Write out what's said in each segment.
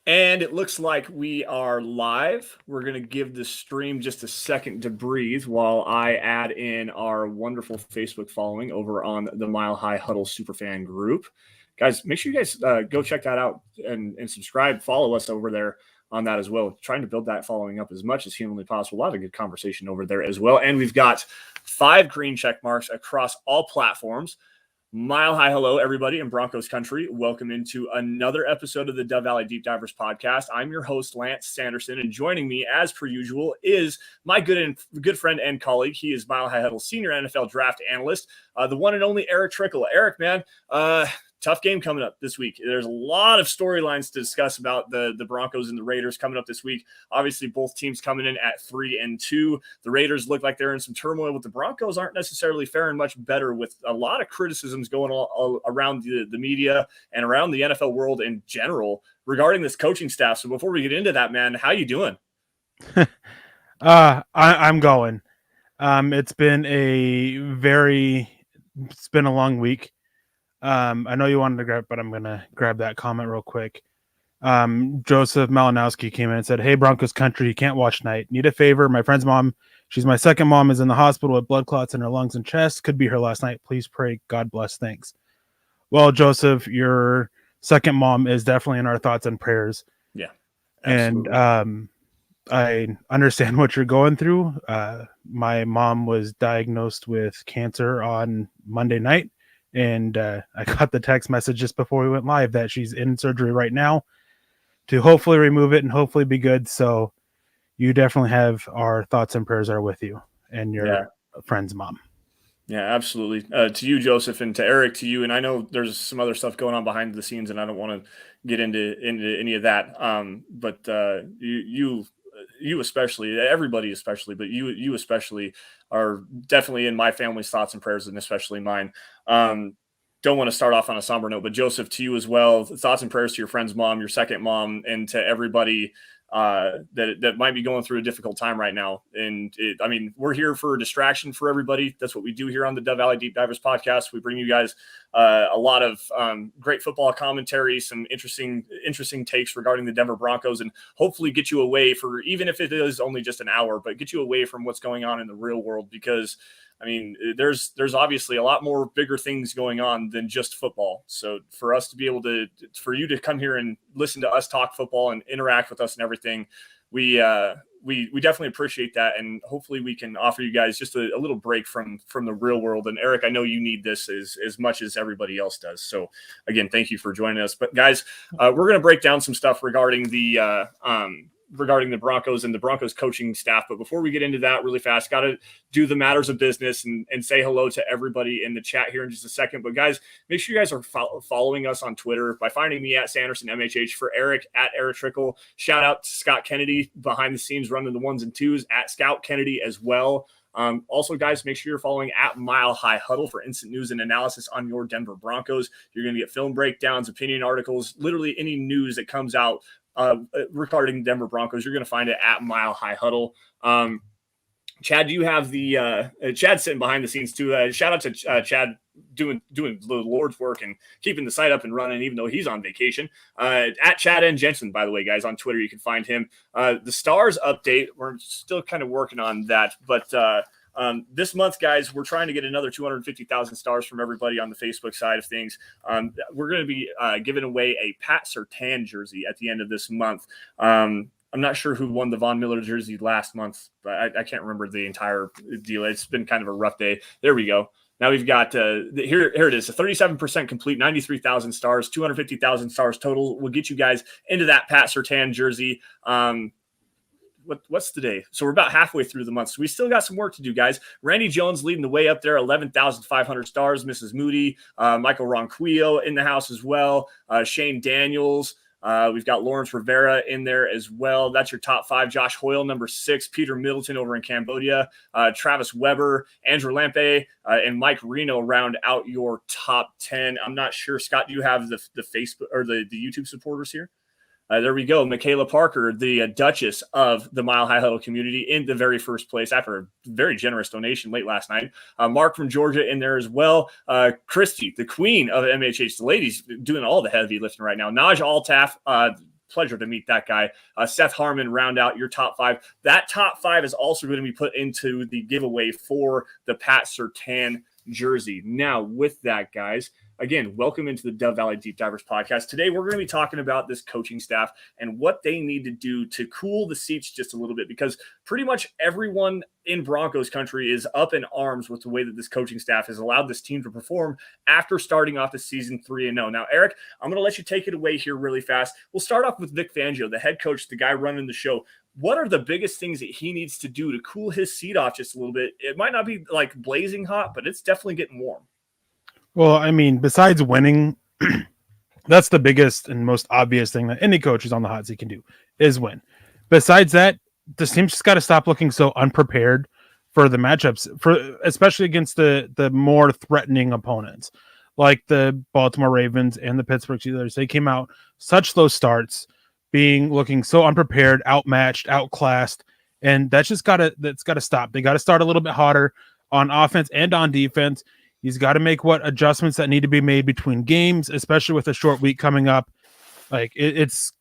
And it looks like we are live. We're going to give the stream just a second to breathe while I add in our wonderful Facebook following over on the Mile High Huddle Superfan group. Guys, make sure you guys go check that out and subscribe. Follow us over there on that as well. Trying to build that following up as much as humanly possible. A lot of good conversation over there as well. And we've got 5 green check marks across all platforms. Mile High hello, everybody in Broncos country. Welcome into another episode of the Dove Valley Deep Divers podcast. I'm your host, Lance Sanderson, and joining me, as per usual, is my good friend and colleague. He is Mile High Huddle senior NFL draft analyst, the one and only Erick Trickel. Erick, man, tough game coming up this week. There's a lot of storylines to discuss about the Broncos and the Raiders coming up this week. Obviously, both teams coming in at 3-2. The Raiders look like they're in some turmoil, but the Broncos aren't necessarily faring much better, with a lot of criticisms going all around the media and around the NFL world in general regarding this coaching staff. So before we get into that, man, how you doing? I'm going. It's been a long week. I know you wanted to grab, but I'm going to grab that comment real quick. Joseph Malinowski came in and said, "Hey, Broncos country, you can't watch tonight. Need a favor. My friend's mom, she's my second mom, is in the hospital with blood clots in her lungs and chest. Could be her last night. Please pray. God bless. Thanks." Well, Joseph, your second mom is definitely in our thoughts and prayers. Yeah. Absolutely. And I understand what you're going through. My mom was diagnosed with cancer on Monday night. And I got the text message just before we went live that she's in surgery right now to hopefully remove it and hopefully be good. So you definitely have our thoughts and prayers are with you and your friend's mom. Yeah, absolutely. To you, Joseph, and to Erick, to you. And I know there's some other stuff going on behind the scenes, and I don't want to get into any of that. But you especially, everybody especially, but you especially are definitely in my family's thoughts and prayers, and especially mine. Don't want to start off on a somber note, but Joseph, to you as well, thoughts and prayers to your friend's mom, your second mom, and to everybody that might be going through a difficult time right now. And we're here for a distraction for everybody. That's what we do here on the Dove Valley Deep Divers podcast. We bring you guys a lot of great football commentary, some interesting takes regarding the Denver Broncos, and hopefully get you away for, even if it is only just an hour, but get you away from what's going on in the real world, because there's obviously a lot more bigger things going on than just football. So for us to be able to, for you to come here and listen to us talk football and interact with us and everything, we definitely appreciate that. And hopefully we can offer you guys just a little break from the real world. And Erick, I know you need this as much as everybody else does. So again, thank you for joining us. But guys, we're going to break down some stuff regarding the Broncos and the Broncos coaching staff. But before we get into that really fast, got to do the matters of business and say hello to everybody in the chat here in just a second. But guys, make sure you guys are following us on Twitter by finding me at Sanderson MHH, for Erick at Erick Trickel. Shout out to Scott Kennedy behind the scenes running the 1s and 2s at Scout Kennedy as well. Also, guys, make sure you're following at Mile High Huddle for instant news and analysis on your Denver Broncos. You're going to get film breakdowns, opinion articles, literally any news that comes out regarding Denver Broncos. You're going to find it at Mile High Huddle. Chad, do you have the Chad sitting behind the scenes too? Shout out to Chad doing the Lord's work and keeping the site up and running, even though he's on vacation. At Chad N. Jensen, by the way, guys, on Twitter, you can find him. The Stars update, we're still kind of working on that, but this month, guys, we're trying to get another 250,000 stars from everybody on the Facebook side of things. We're going to be giving away a Pat Surtain jersey at the end of this month. I'm not sure who won the Von Miller jersey last month, but I can't remember the entire deal. It's been kind of a rough day. There we go. Now we've got here it is, a 37% complete, 93,000 stars, 250,000 stars total. We'll get you guys into that Pat Surtain jersey. What's the day? So we're about halfway through the month. So we still got some work to do, guys. Randy Jones leading the way up there, 11,500 stars. Mrs. Moody, Michael Ronquillo in the house as well. Shane Daniels. We've got Lawrence Rivera in there as well. That's your top 5. Josh Hoyle, number 6. Peter Middleton over in Cambodia. Travis Weber, Andrew Lampe, and Mike Reno round out your top 10. I'm not sure. Scott, do you have the Facebook or the YouTube supporters here? There we go. Michaela Parker, the Duchess of the Mile High Huddle community, in the very first place after a very generous donation late last night. Mark from Georgia in there as well. Christy, the queen of MHH, the ladies doing all the heavy lifting right now. Naj Altaf, pleasure to meet that guy. Seth Harmon, round out your top 5. That top 5 is also going to be put into the giveaway for the Pat Surtain jersey. Now, with that, guys, again, welcome into the Dove Valley Deep Divers podcast. Today, we're going to be talking about this coaching staff and what they need to do to cool the seats just a little bit, because pretty much everyone in Broncos country is up in arms with the way that this coaching staff has allowed this team to perform after starting off the season 3-0. Now, Eric, I'm going to let you take it away here really fast. We'll start off with Vic Fangio, the head coach, the guy running the show. What are the biggest things that he needs to do to cool his seat off just a little bit? It might not be like blazing hot, but it's definitely getting warm. Well, I mean, besides winning, that's the biggest and most obvious thing that any coach who's on the hot seat can do is win. Besides that, the team's just got to stop looking so unprepared for the matchups, especially against the more threatening opponents like the Baltimore Ravens and the Pittsburgh Steelers. They came out such slow starts, looking so unprepared, outmatched, outclassed, and that's got to stop. They got to start a little bit hotter on offense and on defense. He's got to make what adjustments that need to be made between games, especially with a short week coming up. Like it's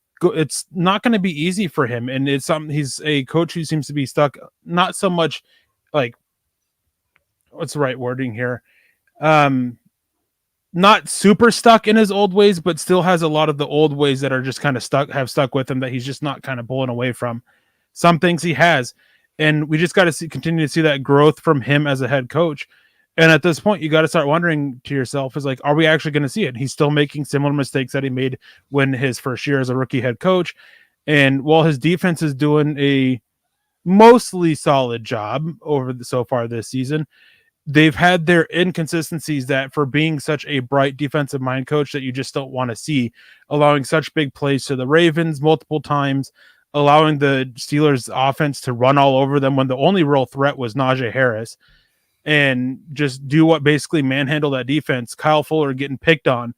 not going to be easy for him, and he's a coach who seems to be stuck. Not so much like what's the right wording here? Not super stuck in his old ways, but still has a lot of the old ways that are just kind of stuck with him that he's just not kind of pulling away from. Some things he has, and we just got to continue to see that growth from him as a head coach. And at this point, you got to start wondering to yourself, is like, are we actually going to see it? He's still making similar mistakes that he made when his first year as a rookie head coach. And while his defense is doing a mostly solid job so far this season, they've had their inconsistencies that for being such a bright defensive mind coach that you just don't want to see, allowing such big plays to the Ravens multiple times, allowing the Steelers offense to run all over them when the only real threat was Najee Harris, and just do what basically manhandle that defense. Kyle Fuller getting picked on.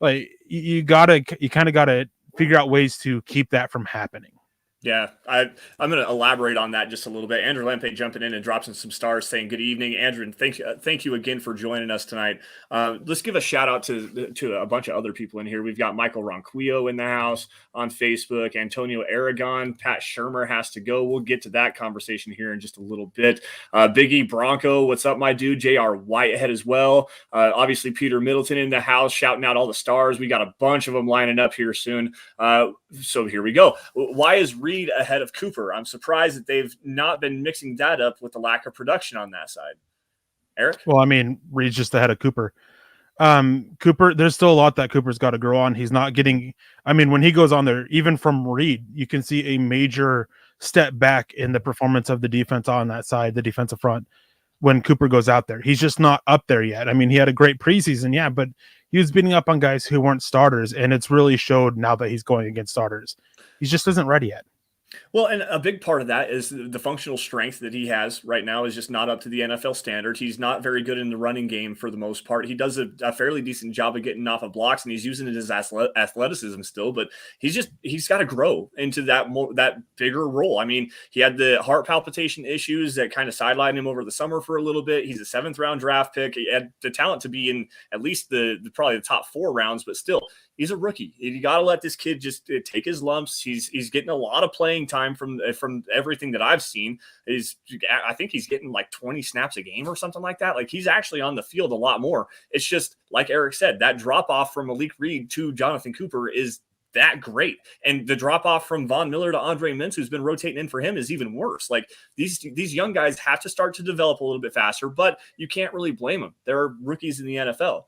Like you kind of gotta figure out ways to keep that from happening. Yeah, I'm going to elaborate on that just a little bit. Andrew Lampe jumping in and dropping some stars, saying good evening, Andrew, and thank you again for joining us tonight. Let's give a shout out to a bunch of other people in here. We've got Michael Ronquillo in the house on Facebook, Antonio Aragon, Pat Shermer has to go. We'll get to that conversation here in just a little bit. Biggie Bronco, what's up, my dude? J.R. Whitehead as well. Obviously, Peter Middleton in the house, shouting out all the stars. We got a bunch of them lining up here soon. So here we go. Why is Reed ahead of Cooper? I'm surprised that they've not been mixing that up with the lack of production on that side. Eric? Well, I mean, Reed's just ahead of Cooper. Cooper, there's still a lot that Cooper's got to grow on. He's not getting, I mean, when he goes on there, even from Reed, you can see a major step back in the performance of the defense on that side, the defensive front, when Cooper goes out there. He's just not up there yet. I mean, he had a great preseason, yeah, but he was beating up on guys who weren't starters, and it's really showed now that he's going against starters. He just isn't ready yet. Well, and a big part of that is the functional strength that he has right now is just not up to the NFL standard. He's not very good in the running game for the most part. He does a fairly decent job of getting off of blocks, and he's using his athleticism still, but he's got to grow into that bigger role. I mean, he had the heart palpitation issues that kind of sidelined him over the summer for a little bit. He's a 7th round draft pick. He had the talent to be in at least probably the top 4 rounds, but still, he's a rookie. You got to let this kid just take his lumps. He's getting a lot of playing time from everything that I've seen. I think he's getting like 20 snaps a game or something like that. Like he's actually on the field a lot more. It's just like Eric said, that drop off from Malik Reed to Jonathan Cooper is that great. And the drop off from Von Miller to Andre Mintz, who's been rotating in for him, is even worse. Like these young guys have to start to develop a little bit faster, but you can't really blame them. They're rookies in the NFL.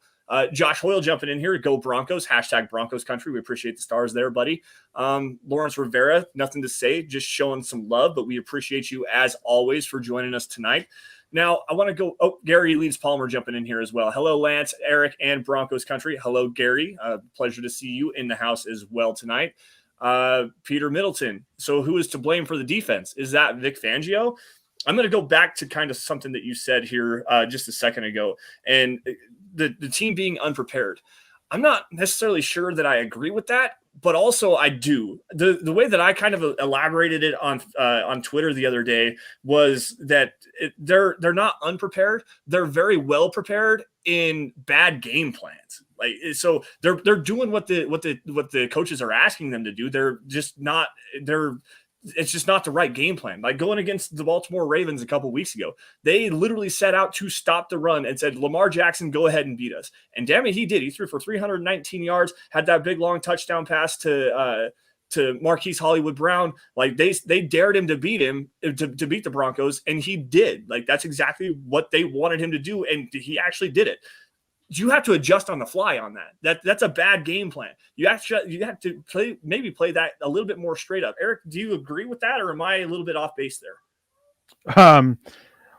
Josh Hoyle jumping in here. Go Broncos. # Broncos country. We appreciate the stars there, buddy. Lawrence Rivera, nothing to say, just showing some love, but we appreciate you as always for joining us tonight. Now, I want to go. Oh, Gary Leeds Palmer jumping in here as well. Hello, Lance, Eric, and Broncos country. Hello, Gary. Pleasure to see you in the house as well tonight. Peter Middleton. So who is to blame for the defense? Is that Vic Fangio? I'm going to go back to kind of something that you said here just a second ago, and the team being unprepared. I'm not necessarily sure that I agree with that, but also I do. The way that I kind of elaborated it on Twitter the other day was that they're not unprepared. They're very well prepared, in bad game plans. Like, so they're doing what the coaches are asking them to do. It's just not the right game plan. Like going against the Baltimore Ravens a couple weeks ago, they literally set out to stop the run and said, Lamar Jackson, go ahead and beat us. And damn it, he did. He threw for 319 yards, had that big long touchdown pass to Marquise Hollywood Brown. Like they dared him to beat the Broncos, and he did. Like that's exactly what they wanted him to do, and he actually did it. You have to adjust on the fly on that. That's a bad game plan. You have to play that a little bit more straight up. Eric, do you agree with that, or am I a little bit off base there?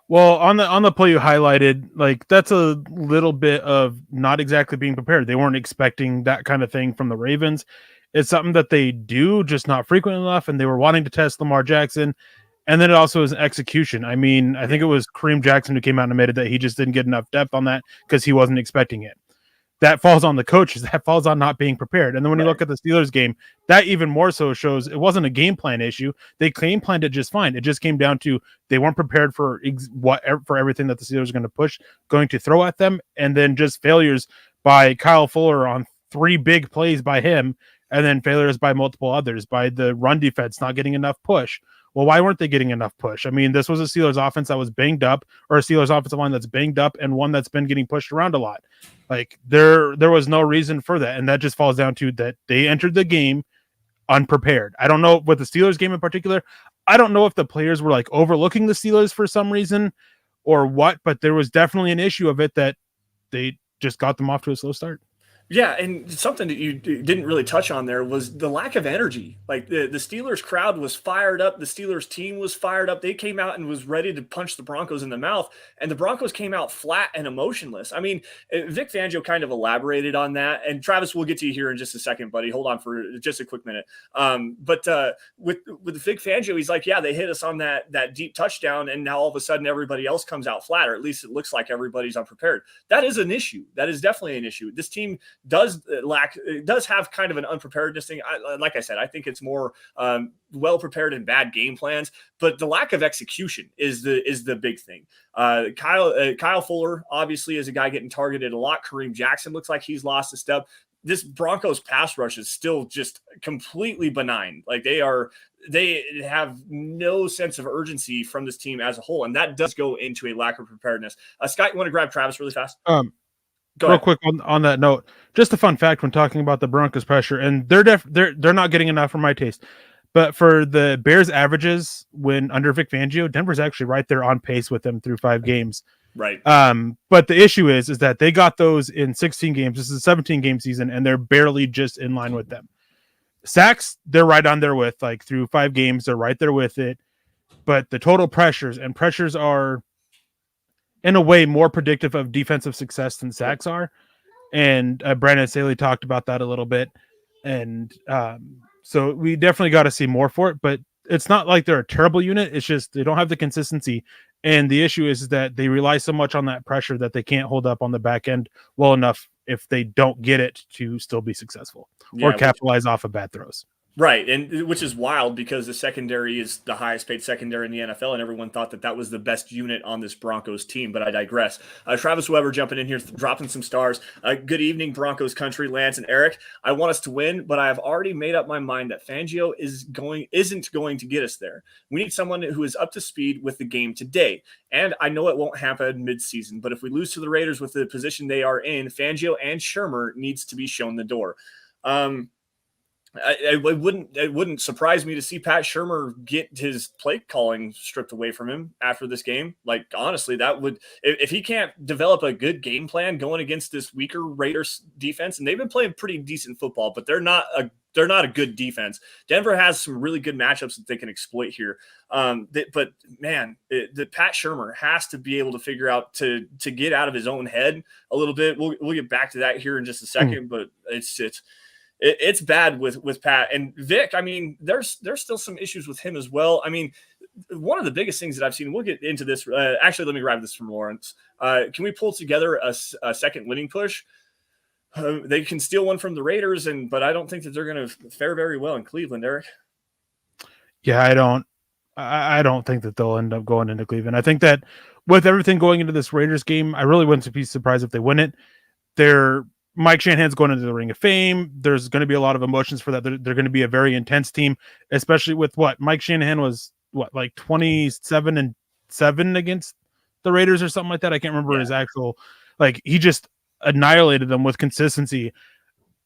Well, on the play you highlighted, like that's a little bit of not exactly being prepared. They weren't expecting that kind of thing from the Ravens. It's something that they do, just not frequent enough, and they were wanting to test Lamar Jackson. And then it also is an execution. I mean, I think it was Kareem Jackson who came out and admitted that he just didn't get enough depth on that because he wasn't expecting it. That falls on the coaches. That falls on not being prepared. And then when you look at the Steelers game, that even more so shows it wasn't a game plan issue. They game planned it just fine. It just came down to they weren't prepared for everything that the Steelers are going to throw at them, and then just failures by Kyle Fuller on 3 big plays by him, and then failures by multiple others, by the run defense not getting enough push. Well, why weren't they getting enough push? I mean, this was a Steelers offense that was banged up, or a Steelers offensive line that's banged up, and one that's been getting pushed around a lot. Like there was no reason for that, and that just falls down to that they entered the game unprepared. I don't know with the Steelers game in particular. I don't know if the players were like overlooking the Steelers for some reason or what, but there was definitely an issue of it that they just got them off to a slow start. Yeah, and something that you didn't really touch on there was the lack of energy. Like the Steelers crowd was fired up. The Steelers team was fired up. They came out and was ready to punch the Broncos in the mouth, and the Broncos came out flat and emotionless. I mean, Vic Fangio kind of elaborated on that, and Travis, we'll get to you here in just a second, buddy. Hold on for just a quick minute. But with Vic Fangio, he's like, yeah, they hit us on that deep touchdown, and now all of a sudden everybody else comes out flat, or at least it looks like everybody's unprepared. That is an issue. That is definitely an issue. This team does have kind of an unpreparedness thing. Like I said, I think it's more well prepared and bad game plans, but the lack of execution is the big thing. Kyle Fuller obviously is a guy getting targeted a lot. Kareem Jackson looks like he's lost a step. This Broncos pass rush is still just completely benign. Like they have no sense of urgency from this team as a whole, and that does go into a lack of preparedness. Scott, you want to grab Travis really fast? Real quick on that note, just a fun fact when talking about the Broncos pressure, and they're not getting enough for my taste, but for the Bears averages when under Vic Fangio, Denver's actually right there on pace with them through 5 games. Right. But the issue is that they got those in 16 games. This is a 17 game season, and they're barely just in line with them. Sacks, they're right on there with, like through 5 games, they're right there with it. But the total pressures are in a way more predictive of defensive success than sacks are. And Brandon Staley talked about that a little bit. And so we definitely got to see more for it, but it's not like they're a terrible unit. It's just, they don't have the consistency. And the issue is that they rely so much on that pressure that they can't hold up on the back end well enough if they don't get it to still be successful or capitalize off of bad throws. Right, and which is wild because the secondary is the highest paid secondary in the NFL, and everyone thought that was the best unit on this Broncos team, but I digress. Travis Weber jumping in here, dropping some stars. Good evening, Broncos country, Lance and Eric. I want us to win, but I have already made up my mind that Fangio isn't going to get us there. We need someone who is up to speed with the game today, and I know it won't happen midseason, but if we lose to the Raiders with the position they are in, Fangio and Shermer needs to be shown the door. It wouldn't surprise me to see Pat Shermer get his play calling stripped away from him after this game. Like, honestly, that would, if he can't develop a good game plan going against this weaker Raiders defense, and they've been playing pretty decent football, but they're not a good defense. Denver has some really good matchups that they can exploit here. But man, the Pat Shermer has to be able to figure out to get out of his own head a little bit. We'll get back to that here in just a second, but it's bad with Pat and Vic. I mean, there's still some issues with him as well. I mean, one of the biggest things that I've seen, we'll get into this. Actually, let me grab this from Lawrence. Can we pull together a second winning push? They can steal one from the Raiders, but I don't think that they're going to fare very well in Cleveland, Eric. Yeah, I don't think that they'll end up going into Cleveland. I think that with everything going into this Raiders game, I really wouldn't be surprised if they win it. Mike Shanahan's going into the Ring of Fame. There's going to be a lot of emotions for that. They're going to be a very intense team, especially with what Mike Shanahan was like 27-7 against the Raiders or something like that. I can't remember his actual, like, he just annihilated them with consistency.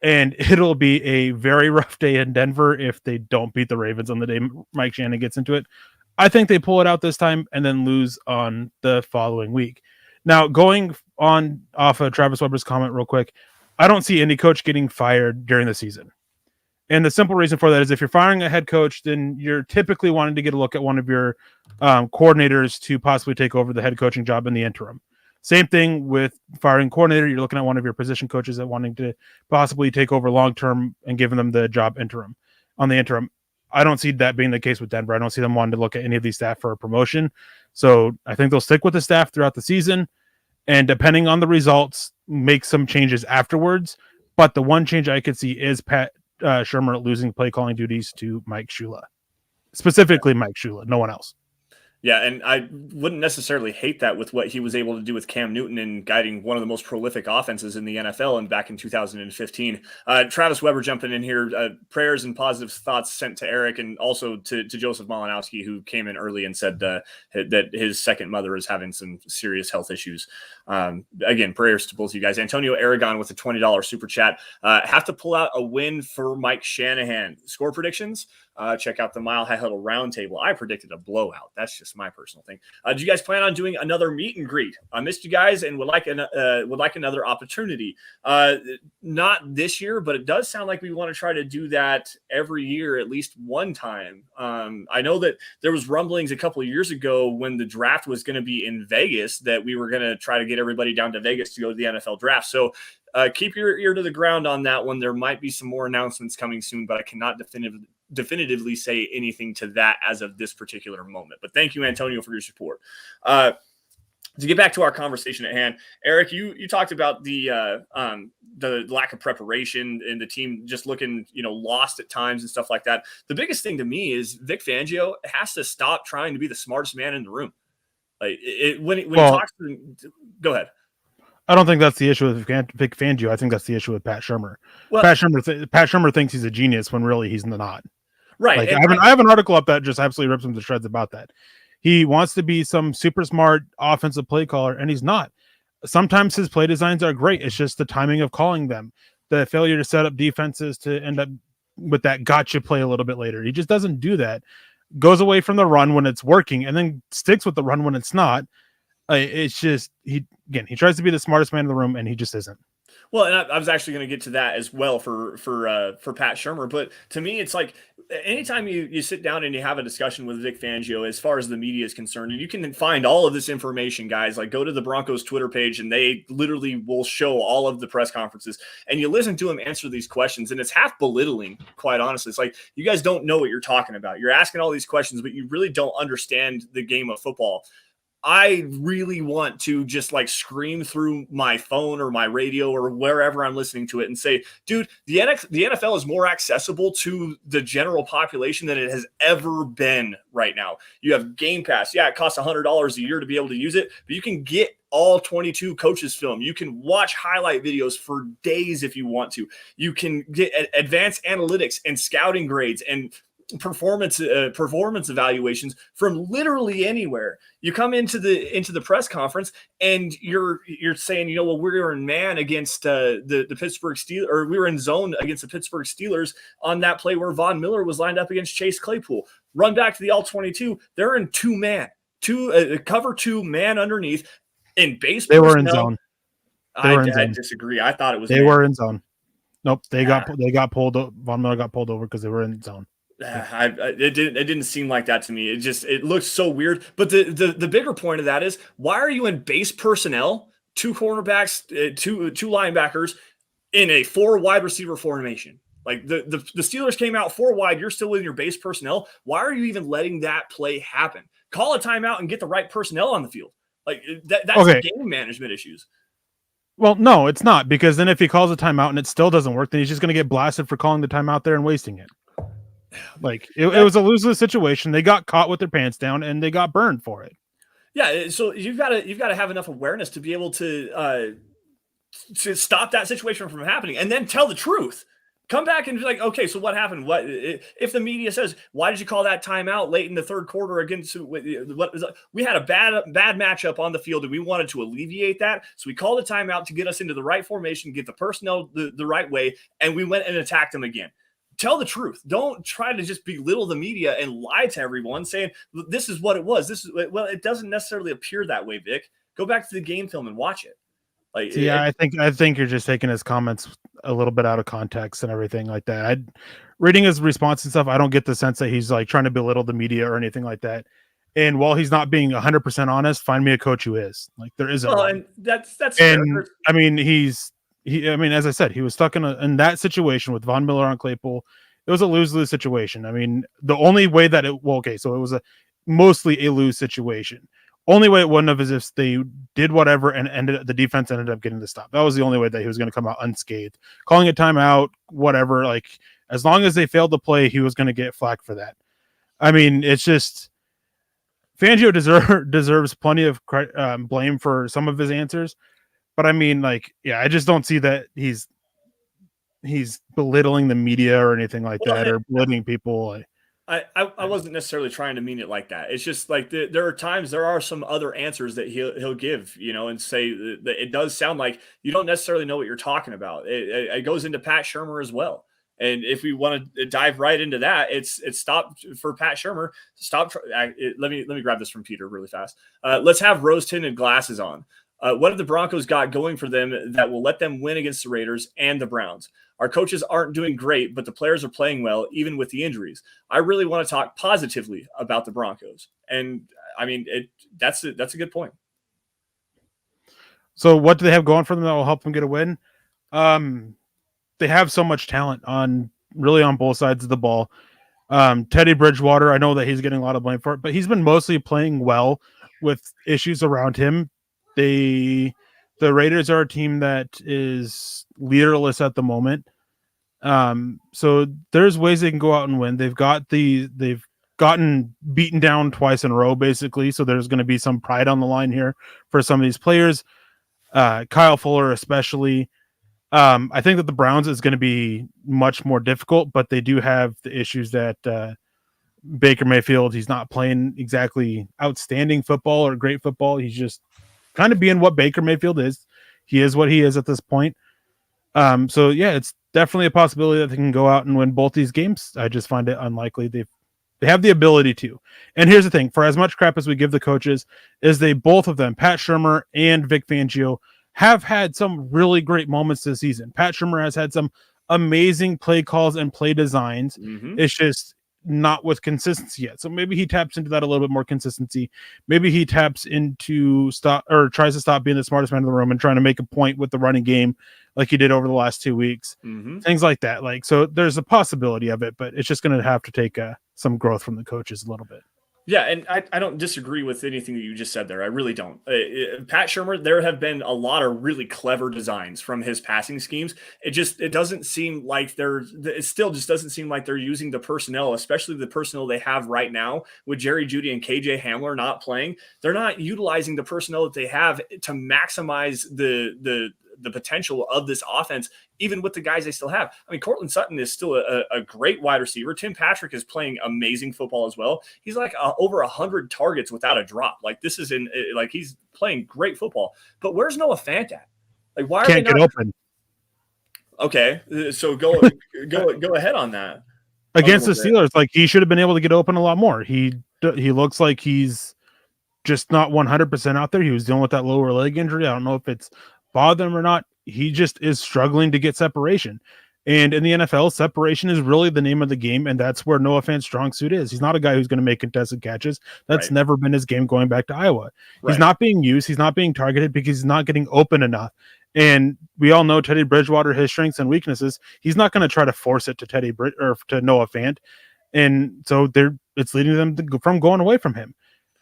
And it'll be a very rough day in Denver if they don't beat the Ravens on the day Mike Shanahan gets into it. I think they pull it out this time and then lose on the following week. Now, going on off of Travis Weber's comment real quick, I don't see any coach getting fired during the season. And the simple reason for that is if you're firing a head coach, then you're typically wanting to get a look at one of your coordinators to possibly take over the head coaching job in the interim. Same thing with firing coordinator. You're looking at one of your position coaches that wanting to possibly take over long-term and giving them the job on the interim. I don't see that being the case with Denver. I don't see them wanting to look at any of these staff for a promotion. So I think they'll stick with the staff throughout the season. And depending on the results, make some changes afterwards. But the one change I could see is Pat Shurmur losing play calling duties to Mike Shula. Specifically Mike Shula, no one else. Yeah, and I wouldn't necessarily hate that with what he was able to do with Cam Newton and guiding one of the most prolific offenses in the NFL and back in 2015. Travis Weber jumping in here. Prayers and positive thoughts sent to Eric and also to Joseph Malinowski, who came in early and said that his second mother is having some serious health issues. Again, prayers to both of you guys. Antonio Aragon with a $20 super chat. Have to pull out a win for Mike Shanahan. Score predictions? Check out the Mile High Huddle Roundtable. I predicted a blowout. That's just my personal thing. Do you guys plan on doing another meet and greet? I missed you guys and would like another opportunity. Not this year, but it does sound like we want to try to do that every year, at least one time. I know that there was rumblings a couple of years ago when the draft was going to be in Vegas that we were going to try to get everybody down to Vegas to go to the NFL draft. So keep your ear to the ground on that one. There might be some more announcements coming soon, but I cannot definitively say anything to that as of this particular moment. But thank you, Antonio, for your support. To get back to our conversation at hand, Eric, you talked about the lack of preparation and the team just looking, lost at times and stuff like that. The biggest thing to me is Vic Fangio has to stop trying to be the smartest man in the room. Like when he talks to them, go ahead. I don't think that's the issue with Vic Fangio. I think that's the issue with Pat Shurmur. Well, Pat Shurmur thinks he's a genius when really he's not. Right. Like, I have an article up that just absolutely rips him to shreds about that. He wants to be some super smart offensive play caller, and he's not. Sometimes his play designs are great. It's just the timing of calling them, the failure to set up defenses to end up with that gotcha play a little bit later. He just doesn't do that. Goes away from the run when it's working, and then sticks with the run when it's not. It's just he tries to be the smartest man in the room, and he just isn't. Well, and I was actually going to get to that as well for Pat Shurmur, but to me, it's like anytime you sit down and you have a discussion with Vic Fangio, as far as the media is concerned, and you can find all of this information, guys. Like, go to the Broncos Twitter page, and they literally will show all of the press conferences, and you listen to him answer these questions, and it's half belittling, quite honestly. It's like, you guys don't know what you're talking about. You're asking all these questions, but you really don't understand the game of football. I really want to just like scream through my phone or my radio or wherever I'm listening to it and say, dude, the NFL is more accessible to the general population than it has ever been right now. You have Game Pass. Yeah, it costs $100 a year to be able to use it, but you can get all 22 coaches film. You can watch highlight videos for days if you want to. You can get advanced analytics and scouting grades and performance evaluations from literally anywhere. You come into the press conference and you're saying, we were in man against the Pittsburgh Steelers, or we were in zone against the Pittsburgh Steelers on that play where Von Miller was lined up against Chase Claypool. Run back to the all 22. They're in cover two man underneath in base. They were in zone. I disagree. I thought it was. They were in zone. Nope. They got pulled. Von Miller got pulled over because they were in zone. It didn't seem like that to me. It looks so weird. But the bigger point of that is, why are you in base personnel, two cornerbacks, two linebackers in a 4 wide receiver formation? Like the Steelers came out 4 wide. You're still in your base personnel. Why are you even letting that play happen? Call a timeout and get the right personnel on the field. Like that's okay. Game management issues. Well, no, it's not, because then if he calls a timeout and it still doesn't work, then he's just going to get blasted for calling the timeout there and wasting it. Like it was a lose-lose situation. They got caught with their pants down and they got burned for it. Yeah, so you've got to have enough awareness to be able to stop that situation from happening, and then tell the truth. Come back and be like, okay, so what happened? What if the media says, why did you call that timeout late in the third quarter against what? We had a bad matchup on the field, and we wanted to alleviate that, so we called a timeout to get us into the right formation, get the personnel the right way, and we went and attacked them again. Tell the truth. Don't try to just belittle the media and lie to everyone saying this is what it was. It doesn't necessarily appear that way, Vic. Go back to the game film and watch it. I think you're just taking his comments a little bit out of context and everything like that. Reading his response and stuff, I don't get the sense that he's like trying to belittle the media or anything like that. And while he's not being 100% honest, find me a coach who is. Like, there isn't. Well, and that's and fair. I mean, as I said, he was stuck in that situation with Von Miller on Claypool. It was a lose-lose situation. I mean, the only way that it was mostly a lose situation. Only way it wouldn't have is if they did whatever and the defense ended up getting the stop. That was the only way that he was going to come out unscathed. Calling a timeout, whatever, like, as long as they failed to play, he was going to get flack for that. I mean, it's just Fangio deserves plenty of blame for some of his answers, but I mean, like, yeah, I just don't see that he's belittling the media or anything like that, or belittling people. I wasn't necessarily trying to mean it like that. It's just like there are some other answers that he'll give, and say that it does sound like you don't necessarily know what you're talking about. It goes into Pat Shurmur as well. And if we want to dive right into that, it's stop for Pat Shurmur. Let me grab this from Peter really fast. Let's have rose-tinted glasses on. What have the Broncos got going for them that will let them win against the Raiders and the Browns? Our coaches aren't doing great, but the players are playing well, even with the injuries. I really want to talk positively about the Broncos. And I mean, that's a good point. So what do they have going for them that will help them get a win? They have so much talent on both sides of the ball. Teddy Bridgewater, I know that he's getting a lot of blame for it, but he's been mostly playing well with issues around him. The Raiders are a team that is leaderless at the moment. So there's ways they can go out and win. They've gotten beaten down twice in a row, basically. So there's going to be some pride on the line here for some of these players. Kyle Fuller, especially. I think that the Browns is going to be much more difficult, but they do have the issues that Baker Mayfield, he's not playing exactly outstanding football or great football. He's just kind of being what Baker Mayfield is. He is what he is at this point. So yeah, it's definitely a possibility that they can go out and win both these games. I just find it unlikely. They have the ability to. And here's the thing, for as much crap as we give the coaches, is they both of them, Pat Shurmur and Vic Fangio, have had some really great moments this season. Pat Shurmur has had some amazing play calls and play designs. Mm-hmm. It's just not with consistency yet. So maybe he taps into that a little bit more consistency. Maybe he taps into tries to stop being the smartest man in the room and trying to make a point with the running game like he did over the last 2 weeks. Mm-hmm. Things like that. Like, so there's a possibility of it, but it's just going to have to take some growth from the coaches a little bit. Yeah, and I don't disagree with anything that you just said there. I really don't. Pat Shurmur, there have been a lot of really clever designs from his passing schemes. It doesn't seem like it still just doesn't seem like they're using the personnel, especially the personnel they have right now with Jerry Jeudy and KJ Hamler not playing. They're not utilizing the personnel that they have to maximize the potential of this offense, even with the guys they still have. I mean, Cortland Sutton is still a great wide receiver. Tim Patrick is playing amazing football as well. He's like over 100 targets without a drop. Like, this is he's playing great football. But where's Noah Fant at? Like, why are they not get open? Okay, so go ahead on that. Against the Steelers, like, he should have been able to get open a lot more. He looks like he's just not 100% out there. He was dealing with that lower leg injury. I don't know if it's bother him or not. He just is struggling to get separation. And in the NFL, separation is really the name of the game, and that's where Noah Fant's strong suit is. He's not a guy who's going to make contested catches. That's never been his game going back to Iowa. Right. He's not being used. He's not being targeted because he's not getting open enough. And we all know Teddy Bridgewater, his strengths and weaknesses. He's not going to try to force it to to Noah Fant. And so it's leading them from going away from him.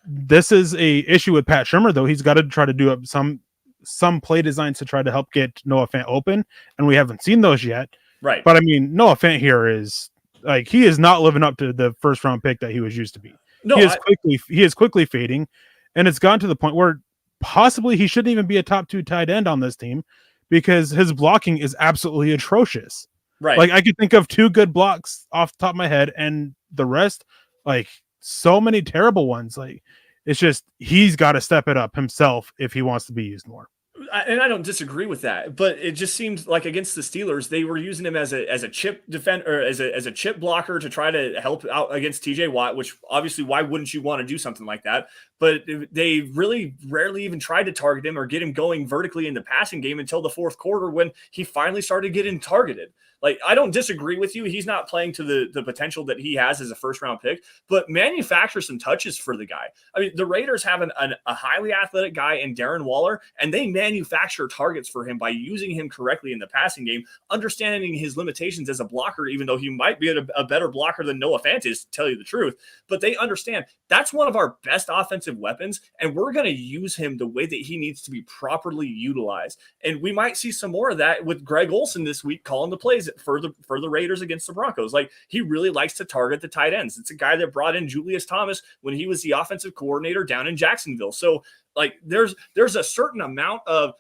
This is a issue with Pat Shurmur, though. He's got to try to do some play designs to try to help get Noah Fant open, and we haven't seen those yet. Right. But I mean, Noah Fant here is like, he is not living up to the first round pick that he was used to be. No, he is quickly fading. And it's gotten to the point where possibly he shouldn't even be a top 2 tight end on this team because his blocking is absolutely atrocious. Right. Like I could think of 2 good blocks off the top of my head, and the rest, like so many terrible ones. Like it's just he's got to step it up himself if he wants to be used more. And I don't disagree with that, but it just seems like against the Steelers, they were using him as a chip defender, or as a chip blocker to try to help out against TJ Watt, which obviously, why wouldn't you want to do something like that? But they really rarely even tried to target him or get him going vertically in the passing game until the fourth quarter when he finally started getting targeted. Like, I don't disagree with you. He's not playing to the potential that he has as a first-round pick, but manufacture some touches for the guy. I mean, the Raiders have a highly athletic guy in Darren Waller, and they manufacture targets for him by using him correctly in the passing game, understanding his limitations as a blocker, even though he might be a better blocker than Noah Fant is, to tell you the truth. But they understand that's one of our best offensive weapons, and we're going to use him the way that he needs to be properly utilized. And we might see some more of that with Greg Olsen this week calling the plays for the Raiders against the Broncos. Like, he really likes to target the tight ends. It's a guy that brought in Julius Thomas when he was the offensive coordinator down in Jacksonville. So, like, there's a certain amount of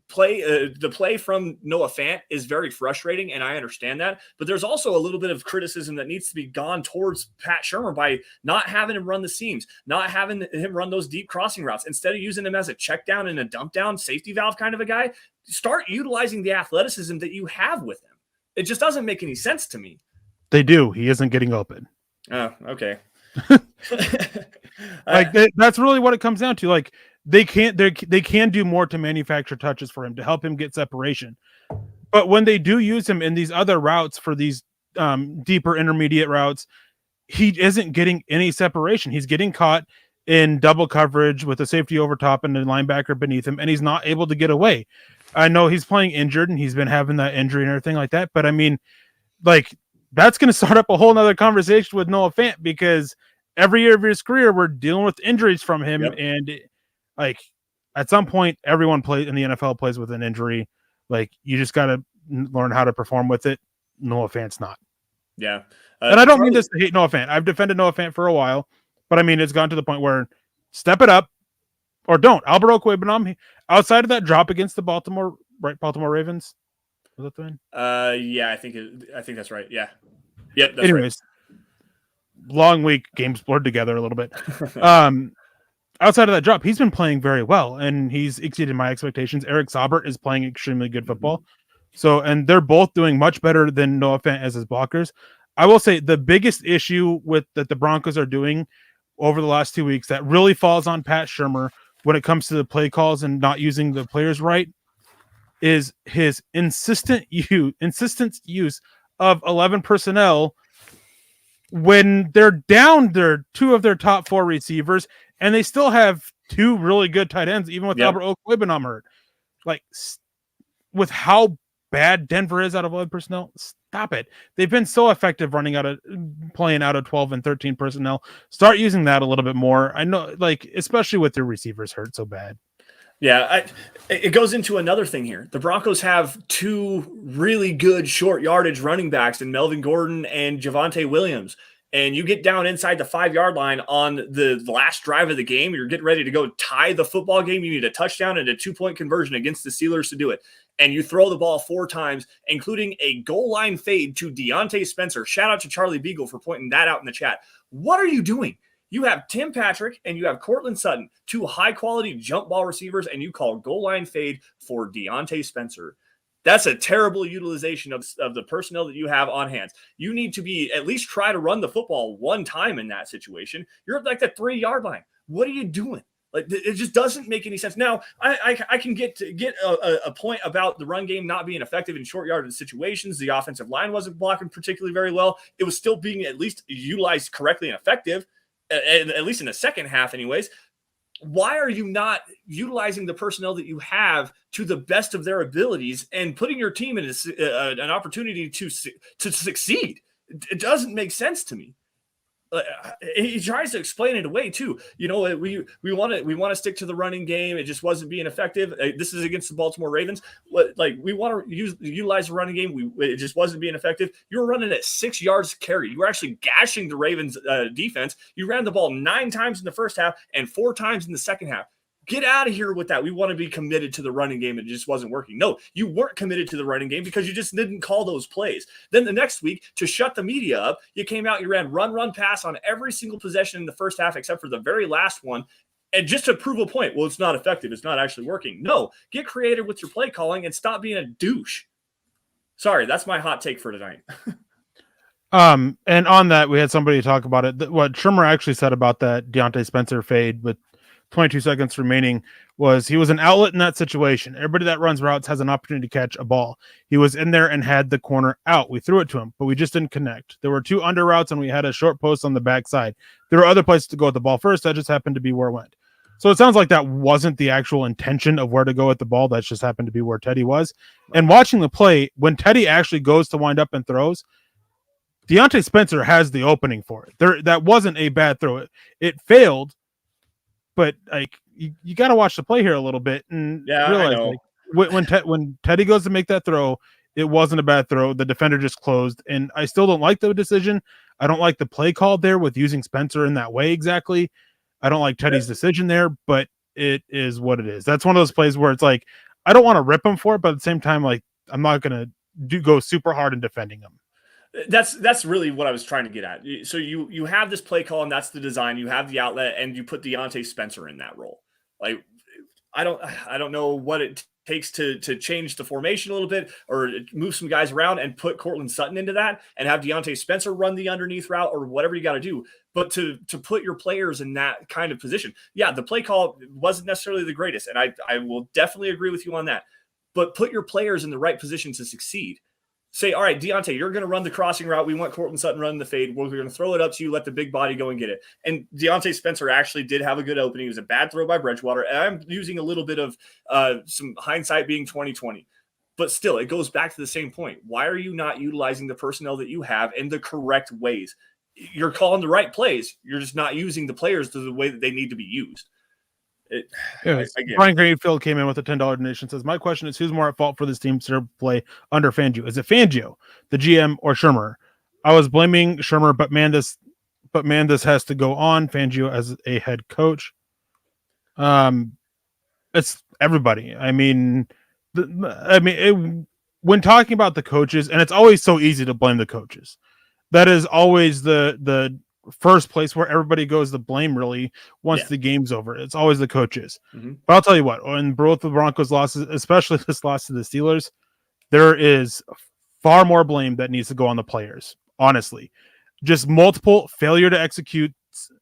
play. The play from Noah Fant is very frustrating, and I understand that. But there's also a little bit of criticism that needs to be gone towards Pat Shurmur by not having him run the seams, not having him run those deep crossing routes. Instead of using him as a check down and a dump down safety valve kind of a guy, start utilizing the athleticism that you have with him. It just doesn't make any sense to me. They do. He isn't getting open. Oh, okay. Like that's really what it comes down to. Like, they can do more to manufacture touches for him to help him get separation. But when they do use him in these other routes for these deeper intermediate routes, he isn't getting any separation. He's getting caught in double coverage with a safety over top and a linebacker beneath him, and he's not able to get away. I know he's playing injured and he's been having that injury and everything like that. But I mean, like, that's going to start up a whole nother conversation with Noah Fant, because every year of his career, we're dealing with injuries from him. Yep. And like, at some point, everyone plays in the NFL plays with an injury. Like, you just got to learn how to perform with it. Noah Fant's not. Yeah. And I don't mean this to hate Noah Fant. I've defended Noah Fant for a while, but I mean, it's gone to the point where step it up or don't. Albert Okwuegbunam, outside of that drop against the Baltimore Ravens. Was that the one? Yeah, I think that's right. Yeah. Yep. That's Anyways, right. Long week, games blurred together a little bit. Outside of that drop, he's been playing very well, and he's exceeded my expectations. Erick Saubert is playing extremely good football. So, and they're both doing much better than Noah Fant as his blockers. I will say the biggest issue that the Broncos are doing over the last 2 weeks that really falls on Pat Shurmur when it comes to the play calls and not using the players right is his insistent use of 11 personnel when they're down two of their top 4 receivers, and they still have 2 really good tight ends, even with Albert Okwuegbunam hurt. Like, with how bad Denver is out of 11 personnel, stop it. They've been so effective playing out of 12 and 13 personnel. Start using that a little bit more. I know, like, especially with their receivers hurt so bad. Yeah, it goes into another thing here. The Broncos have 2 really good short yardage running backs in Melvin Gordon and Javonte Williams. And you get down inside the 5-yard line on the last drive of the game, you're getting ready to go tie the football game. You need a touchdown and a 2-point conversion against the Steelers to do it. And you throw the ball 4 times, including a goal line fade to Deontay Spencer. Shout out to Charlie Beagle for pointing that out in the chat. What are you doing? You have Tim Patrick and you have Cortland Sutton, 2 high-quality jump ball receivers, and you call goal line fade for Deontay Spencer. That's a terrible utilization of the personnel that you have on hands. You need to be at least try to run the football 1 time in that situation. You're at like the 3-yard line. What are you doing? Like, it just doesn't make any sense. Now, I can get a point about the run game not being effective in short yardage situations. The offensive line wasn't blocking particularly very well. It was still being at least utilized correctly and effective, at least in the second half anyways. Why are you not utilizing the personnel that you have to the best of their abilities and putting your team in an opportunity to succeed? It doesn't make sense to me. He tries to explain it away too. We want to stick to the running game. It just wasn't being effective. This is against the Baltimore Ravens. We want to utilize the running game. It just wasn't being effective. You were running at 6 yards carry. You were actually gashing the Ravens defense. You ran the ball 9 times in the first half and 4 times in the second half. Get out of here with that. We want to be committed to the running game. It just wasn't working. No, you weren't committed to the running game because you just didn't call those plays. Then the next week, to shut the media up, you came out, you ran run, pass on every single possession in the first half except for the very last one. And just to prove a point, well, it's not effective. It's not actually working. No, get creative with your play calling and stop being a douche. Sorry, that's my hot take for tonight. And on that, we had somebody talk about it. What Shurmur actually said about that Deontay Spencer fade with 22 seconds remaining was he was an outlet in that situation. Everybody that runs routes has an opportunity to catch a ball. He was in there and had the corner out. We threw it to him, but we just didn't connect. There were 2 under routes and we had a short post on the backside. There were other places to go with the ball first. That just happened to be where it went. So it sounds like that wasn't the actual intention of where to go with the ball. That just happened to be where Teddy was. And watching the play, when Teddy actually goes to wind up and throws, Deontay Spencer has the opening for it. That wasn't a bad throw. It failed, but like you got to watch the play here a little bit and realize like, when Teddy goes to make that throw, it wasn't a bad throw. The defender just closed, and I still don't like the decision. I don't like the play call there with using Spencer in that way exactly. I don't like Teddy's decision there, but it is what it is. That's one of those plays where it's like I don't want to rip him for it, but at the same time, like I'm not gonna go super hard in defending him. That's really what I was trying to get at. So you have this play call, and that's the design. You have the outlet, and you put Deontay Spencer in that role. Like I don't know what it takes to change the formation a little bit or move some guys around and put Cortland Sutton into that and have Deontay Spencer run the underneath route or whatever you got to do. But to put your players in that kind of position, yeah, the play call wasn't necessarily the greatest, and I will definitely agree with you on that. But put your players in the right position to succeed. Say, all right, Deontay, you're going to run the crossing route. We want Cortland Sutton running the fade. We're going to throw it up to you. Let the big body go and get it. And Deontay Spencer actually did have a good opening. It was a bad throw by Bridgewater. And I'm using a little bit of some hindsight being 2020. But still, it goes back to the same point. Why are you not utilizing the personnel that you have in the correct ways? You're calling the right plays. You're just not using the players to the way that they need to be used. Brian Greenfield came in with a $10 donation. Says, my question is, who's more at fault for this team's play under Fangio? Is it Fangio, the GM, or Shurmur? I was blaming Shurmur, but Mandis has to go on. Fangio as a head coach. It's everybody. I mean, when talking about the coaches, and it's always so easy to blame the coaches. That is always the first place where everybody goes to blame really once the game's over. It's always the coaches. Mm-hmm. But I'll tell you what, when both the Broncos losses, especially this loss to the Steelers, there is far more blame that needs to go on the players, honestly. Just multiple failure to execute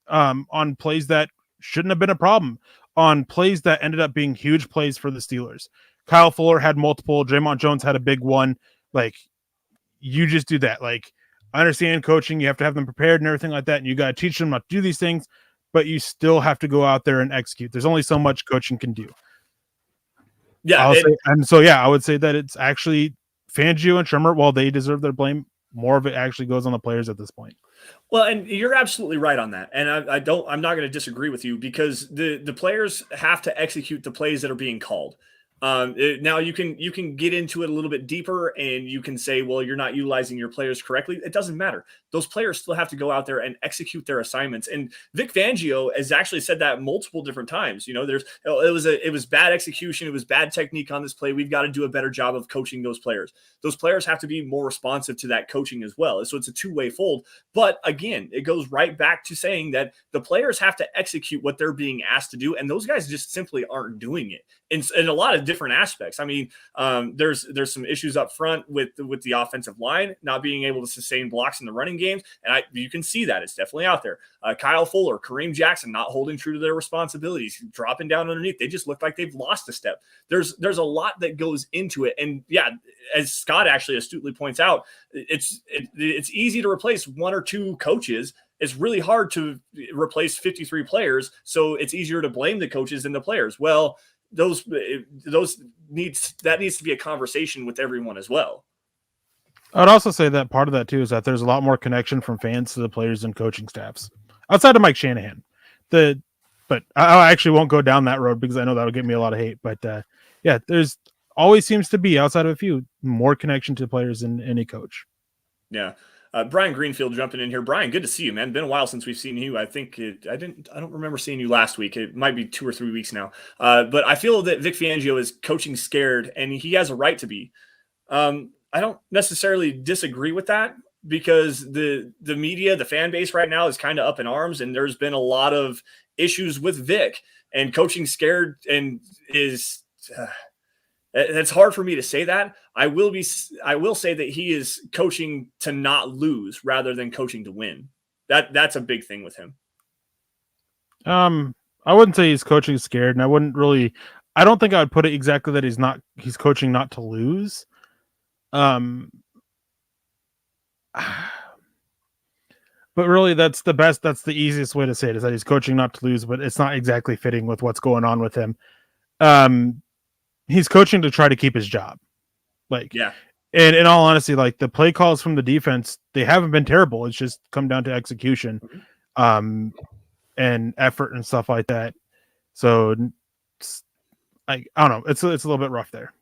on plays that shouldn't have been a problem, on plays that ended up being huge plays for the Steelers. Kyle Fuller had multiple. Draymond Jones had a big one. Like, you just do that. Like, I understand coaching, you have to have them prepared and everything like that, and you got to teach them not to do these things, but you still have to go out there and execute. There's only so much coaching can do. Yeah. I would say that it's actually Fangio and Shurmur, while they deserve their blame, more of it actually goes on the players at this point. Well, and you're absolutely right on that. And I'm not going to disagree with you because the players have to execute the plays that are being called. Now you can get into it a little bit deeper and you can say, well, you're not utilizing your players correctly. It doesn't matter. Those players still have to go out there and execute their assignments. And Vic Fangio has actually said that multiple different times. You know, it was bad execution. It was bad technique on this play. We've got to do a better job of coaching those players. Those players have to be more responsive to that coaching as well. So it's a two-way fold. But again, it goes right back to saying that the players have to execute what they're being asked to do. And those guys just simply aren't doing it in a lot of different aspects. I mean, there's some issues up front with the offensive line not being able to sustain blocks in the running games, and you can see that it's definitely out there. Kyle Fuller, Kareem Jackson not holding true to their responsibilities, dropping down underneath. They just look like they've lost a step. There's a lot that goes into it, and yeah, as Scott actually astutely points out, it's easy to replace one or two coaches. It's really hard to replace 53 players, so it's easier to blame the coaches than the players. Well, that needs to be a conversation with everyone as well. I'd also say that part of that too is that there's a lot more connection from fans to the players and coaching staffs outside of Mike Shanahan. But I actually won't go down that road because I know that'll get me a lot of hate. But yeah, there's always seems to be, outside of a few, more connection to players than any coach. Yeah. Brian Greenfield jumping in here. Brian, good to see you, man. Been a while since we've seen you. I don't remember seeing you last week. It might be 2 or 3 weeks now. But I feel that Vic Fangio is coaching scared, and he has a right to be. I don't necessarily disagree with that because the media, the fan base right now is kind of up in arms, and there's been a lot of issues with Vic, and coaching scared and is. It's hard for me to say that. I will say that he is coaching to not lose rather than coaching to win. That's a big thing with him. I wouldn't say he's coaching scared, and I don't think I would put it exactly that he's coaching not to lose. But really that's the easiest way to say it, is that he's coaching not to lose, but it's not exactly fitting with what's going on with him. He's coaching to try to keep his job. Yeah. And in all honesty, like, the play calls from the defense, they haven't been terrible. It's just come down to execution, and effort and stuff like that. So I don't know. It's a little bit rough there.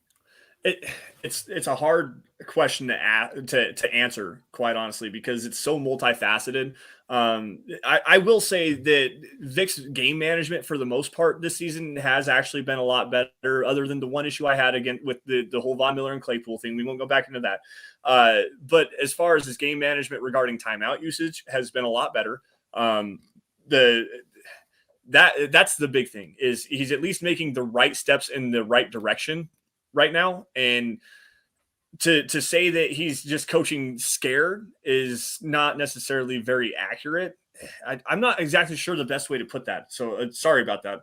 It's a hard question to answer, quite honestly, because it's so multifaceted. I will say that Vic's game management for the most part this season has actually been a lot better, other than the one issue I had again with the whole Von Miller and Claypool thing. We won't go back into that. But as far as his game management regarding timeout usage has been a lot better. That's the big thing, is he's at least making the right steps in the right direction right now. And to say that he's just coaching scared is not necessarily very accurate. I'm not exactly sure the best way to put that. So sorry about that.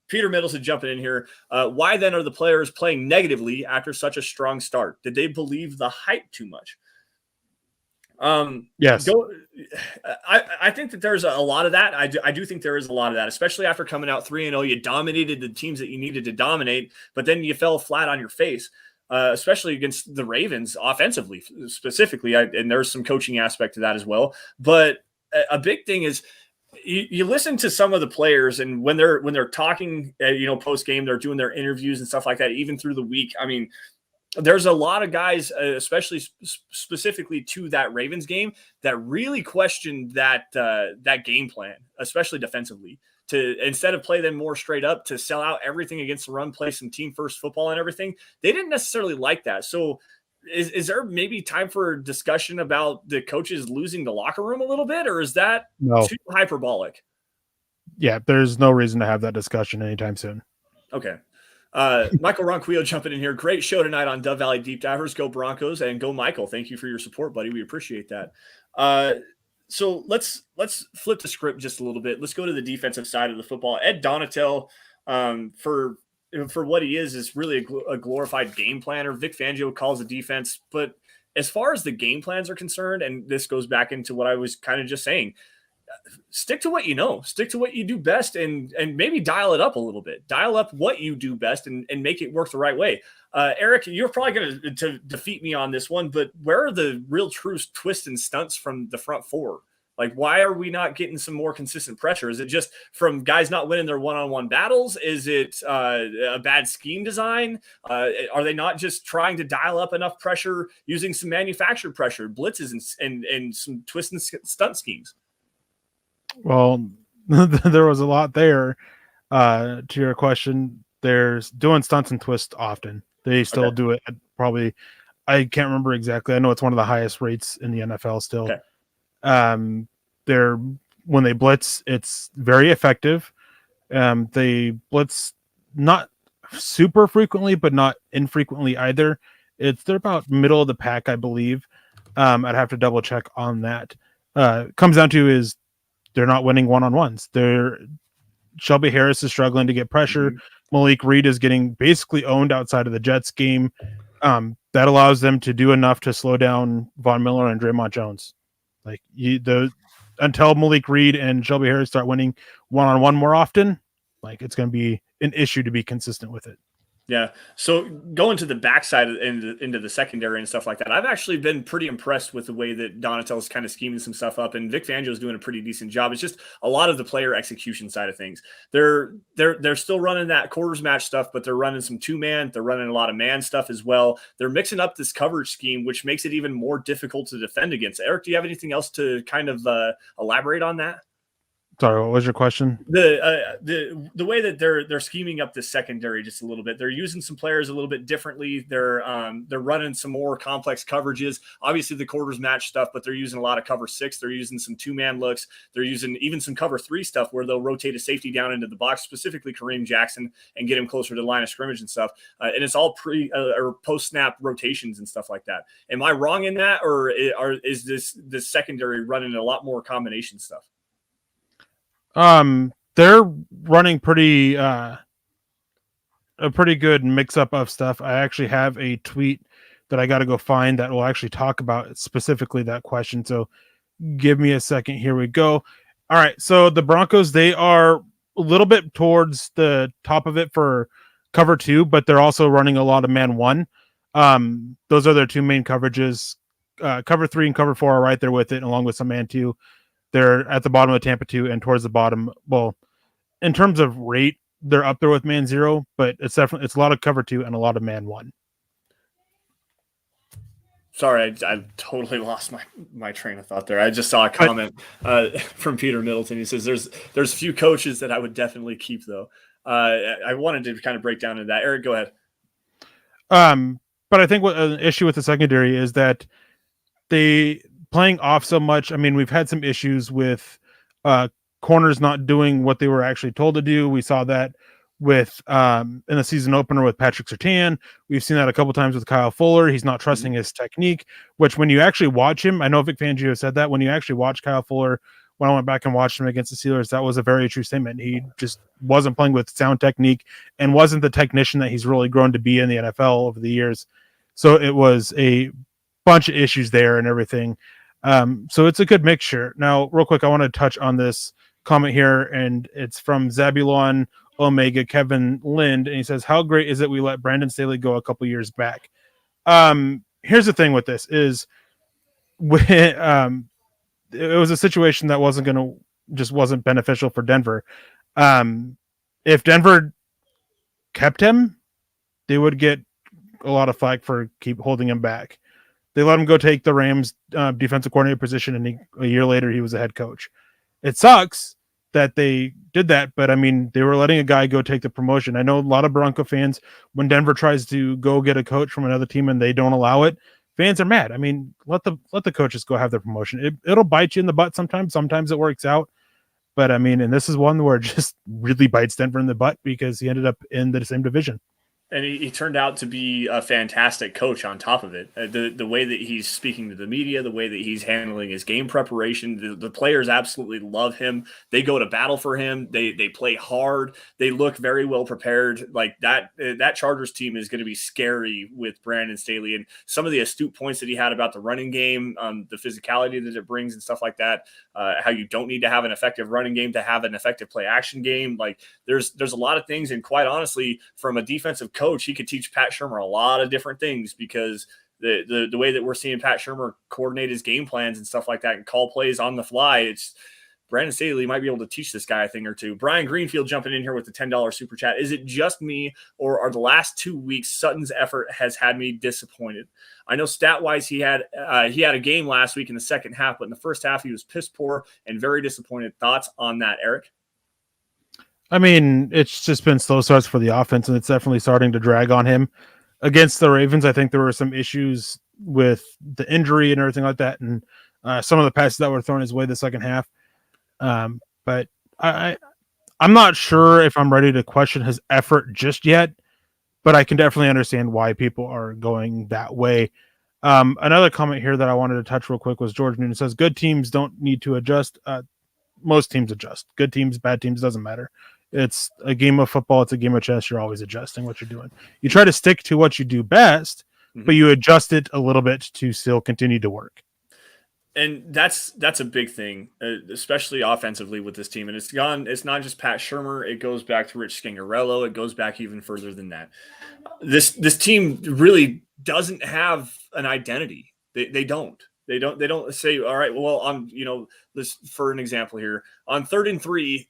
Peter Middleton jumping in here. Why then are the players playing negatively after such a strong start? Did they believe the hype too much? Yes. I think that there's a lot of that. I do think there is a lot of that, especially after coming out 3-0. You dominated the teams that you needed to dominate, but then you fell flat on your face, especially against the Ravens offensively, specifically. And there's some coaching aspect to that as well. But a big thing is you listen to some of the players, and when they're talking, post game, they're doing their interviews and stuff like that, even through the week. I mean, there's a lot of guys, especially specifically to that Ravens game, that really questioned that game plan, especially defensively, to instead of play them more straight up, to sell out everything against the run, play some team first football and everything. They didn't necessarily like that. So is there maybe time for discussion about the coaches losing the locker room a little bit, or is that too hyperbolic? Yeah, there's no reason to have that discussion anytime soon. Okay. Michael Ronquillo jumping in here. Great show tonight on Dove Valley Deep Divers. Go Broncos, and go Michael. Thank you for your support, buddy. We appreciate that. So let's flip the script just a little bit. Let's go to the defensive side of the football. Ed Donatel, for what he is really a glorified game planner. Vic Fangio calls the defense, but as far as the game plans are concerned, and this goes back into what I was kind of just saying, stick to what you know, stick to what you do best, and maybe dial it up a little bit. Dial up what you do best and make it work the right way. Eric, you're probably going to defeat me on this one, but where are the real true twists and stunts from the front four? Like, why are we not getting some more consistent pressure? Is it just from guys not winning their one-on-one battles? Is it a bad scheme design? Are they not just trying to dial up enough pressure using some manufactured pressure, blitzes, and some twist and stunt schemes? Well, there was a lot there. To your question, there's doing stunts and twists often. They still do it at probably, I can't remember exactly. I know it's one of the highest rates in the NFL still. Okay. When they blitz, it's very effective. They blitz not super frequently, but not infrequently either. They're about middle of the pack, I believe. I'd have to double check on that. Comes down to is they're not winning one-on-ones. Shelby Harris is struggling to get pressure. Mm-hmm. Malik Reed is getting basically owned outside of the Jets game. That allows them to do enough to slow down Von Miller and Draymond Jones. Like until Malik Reed and Shelby Harris start winning one-on-one more often, like, it's going to be an issue to be consistent with it. Yeah. So going to the backside into the secondary and stuff like that, I've actually been pretty impressed with the way that Donatello's kind of scheming some stuff up, and Vic Fangio is doing a pretty decent job. It's just a lot of the player execution side of things. They're still running that quarters match stuff, but they're running some 2-man. They're running a lot of man stuff as well. They're mixing up this coverage scheme, which makes it even more difficult to defend against. Eric, do you have anything else to kind of elaborate on that? Sorry, what was your question? The way that they're scheming up the secondary just a little bit. They're using some players a little bit differently. They're running some more complex coverages. Obviously the quarters match stuff, but they're using a lot of cover 6. They're using some 2-man looks. They're using even some cover 3 stuff where they'll rotate a safety down into the box, specifically Kareem Jackson, and get him closer to the line of scrimmage and stuff. And it's all pre or post snap rotations and stuff like that. Am I wrong in that, or is this secondary running a lot more combination stuff? They're running a pretty good mix up of stuff. I actually have a tweet that I got to go find that will actually talk about specifically that question. So give me a second. Here we go. All right. So the Broncos, they are a little bit towards the top of it for cover 2, but they're also running a lot of man 1. Those are their 2 main coverages. Cover 3 and cover 4 are right there with it, along with some man 2. They're at the bottom of Tampa 2 and towards the bottom. Well, in terms of rate, they're up there with man 0, but it's a lot of cover 2 and a lot of man 1. Sorry, I totally lost my train of thought there. I just saw a comment from Peter Middleton. He says there's few coaches that I would definitely keep though. I wanted to kind of break down into that. Eric, go ahead. But I think what an issue with the secondary is that they playing off so much. I mean, we've had some issues with corners not doing what they were actually told to do. We saw that with in the season opener with Patrick Surtain. We've seen that a couple times with Kyle Fuller. He's not trusting his technique, which when you actually watch him, I know Vic Fangio said that when you actually watch Kyle Fuller, when I went back and watched him against the Steelers, that was a very true statement. He just wasn't playing with sound technique and wasn't the technician that he's really grown to be in the NFL over the years. So it was a bunch of issues there and everything. So it's a good mixture. Now, real quick, I want to touch on this comment here, and it's from Zabulon Omega Kevin Lind, and he says, how great is it we let Brandon Staley go a couple years back? Here's the thing with this is when, it was a situation that wasn't beneficial for Denver. If Denver kept him, they would get a lot of flack for keep holding him back. They let him go take the Rams defensive coordinator position, and a year later he was a head coach. It sucks that they did that, but I mean, they were letting a guy go take the promotion. I know a lot of Bronco fans, when Denver tries to go get a coach from another team and they don't allow it, fans are mad. I mean, let the coaches go have their promotion. It'll bite you in the butt sometimes. Sometimes it works out. But I mean, and this is one where it just really bites Denver in the butt because he ended up in the same division. And he turned out to be a fantastic coach on top of it. The way that he's speaking to the media, the way that he's handling his game preparation, the players absolutely love him. They go to battle for him. They play hard. They look very well prepared. Like that Chargers team is going to be scary with Brandon Staley. And some of the astute points that he had about the running game, the physicality that it brings and stuff like that, how you don't need to have an effective running game to have an effective play action game. Like there's a lot of things. And quite honestly, from a defensive coach, he could teach Pat Shurmur a lot of different things because the way that we're seeing Pat Shurmur coordinate his game plans and stuff like that and call plays on the fly, it's Brandon Staley might be able to teach this guy a thing or two. Brian Greenfield jumping in here with the $10 super chat. Is it just me, or are the last 2 weeks Sutton's effort has had me disappointed? I know stat-wise he had a game last week in the second half, but in the first half he was piss poor and very disappointed. Thoughts on that, Eric? I mean, it's just been slow starts for the offense, and it's definitely starting to drag on him. Against the Ravens, I think there were some issues with the injury and everything like that, and some of the passes that were thrown his way the second half. But I'm not sure if I'm ready to question his effort just yet, but I can definitely understand why people are going that way. Another comment here that I wanted to touch real quick was George Noonan says, good teams don't need to adjust. Most teams adjust. Good teams, bad teams, doesn't matter. It's a game of football. It's a game of chess. You're always adjusting what you're doing. You try to stick to what you do best, but you adjust it a little bit to still continue to work. And that's a big thing, especially offensively with this team. And it's not just Pat Shurmur. It goes back to Rich Scangarello. It goes back even further than that. This team really doesn't have an identity. They don't. They don't say, all right, well, on, this, for an example here, on 3rd and 3,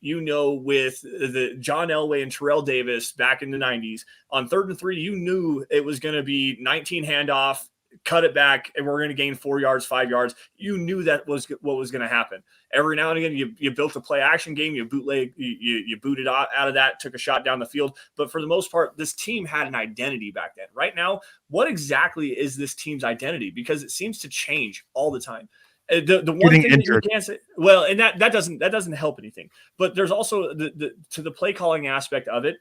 with the John Elway and Terrell Davis back in the 90s, on 3rd and 3, you knew it was going to be 19 handoff, cut it back, and we're going to gain 4 yards, 5 yards. You knew that was what was going to happen. Every now and again, you built a play action game, you bootleg, you booted out of that, took a shot down the field. But for the most part, this team had an identity back then. Right now, what exactly is this team's identity? Because it seems to change all the time. The one thing that you can't say, well, and that doesn't help anything. But there's also the play calling aspect of it.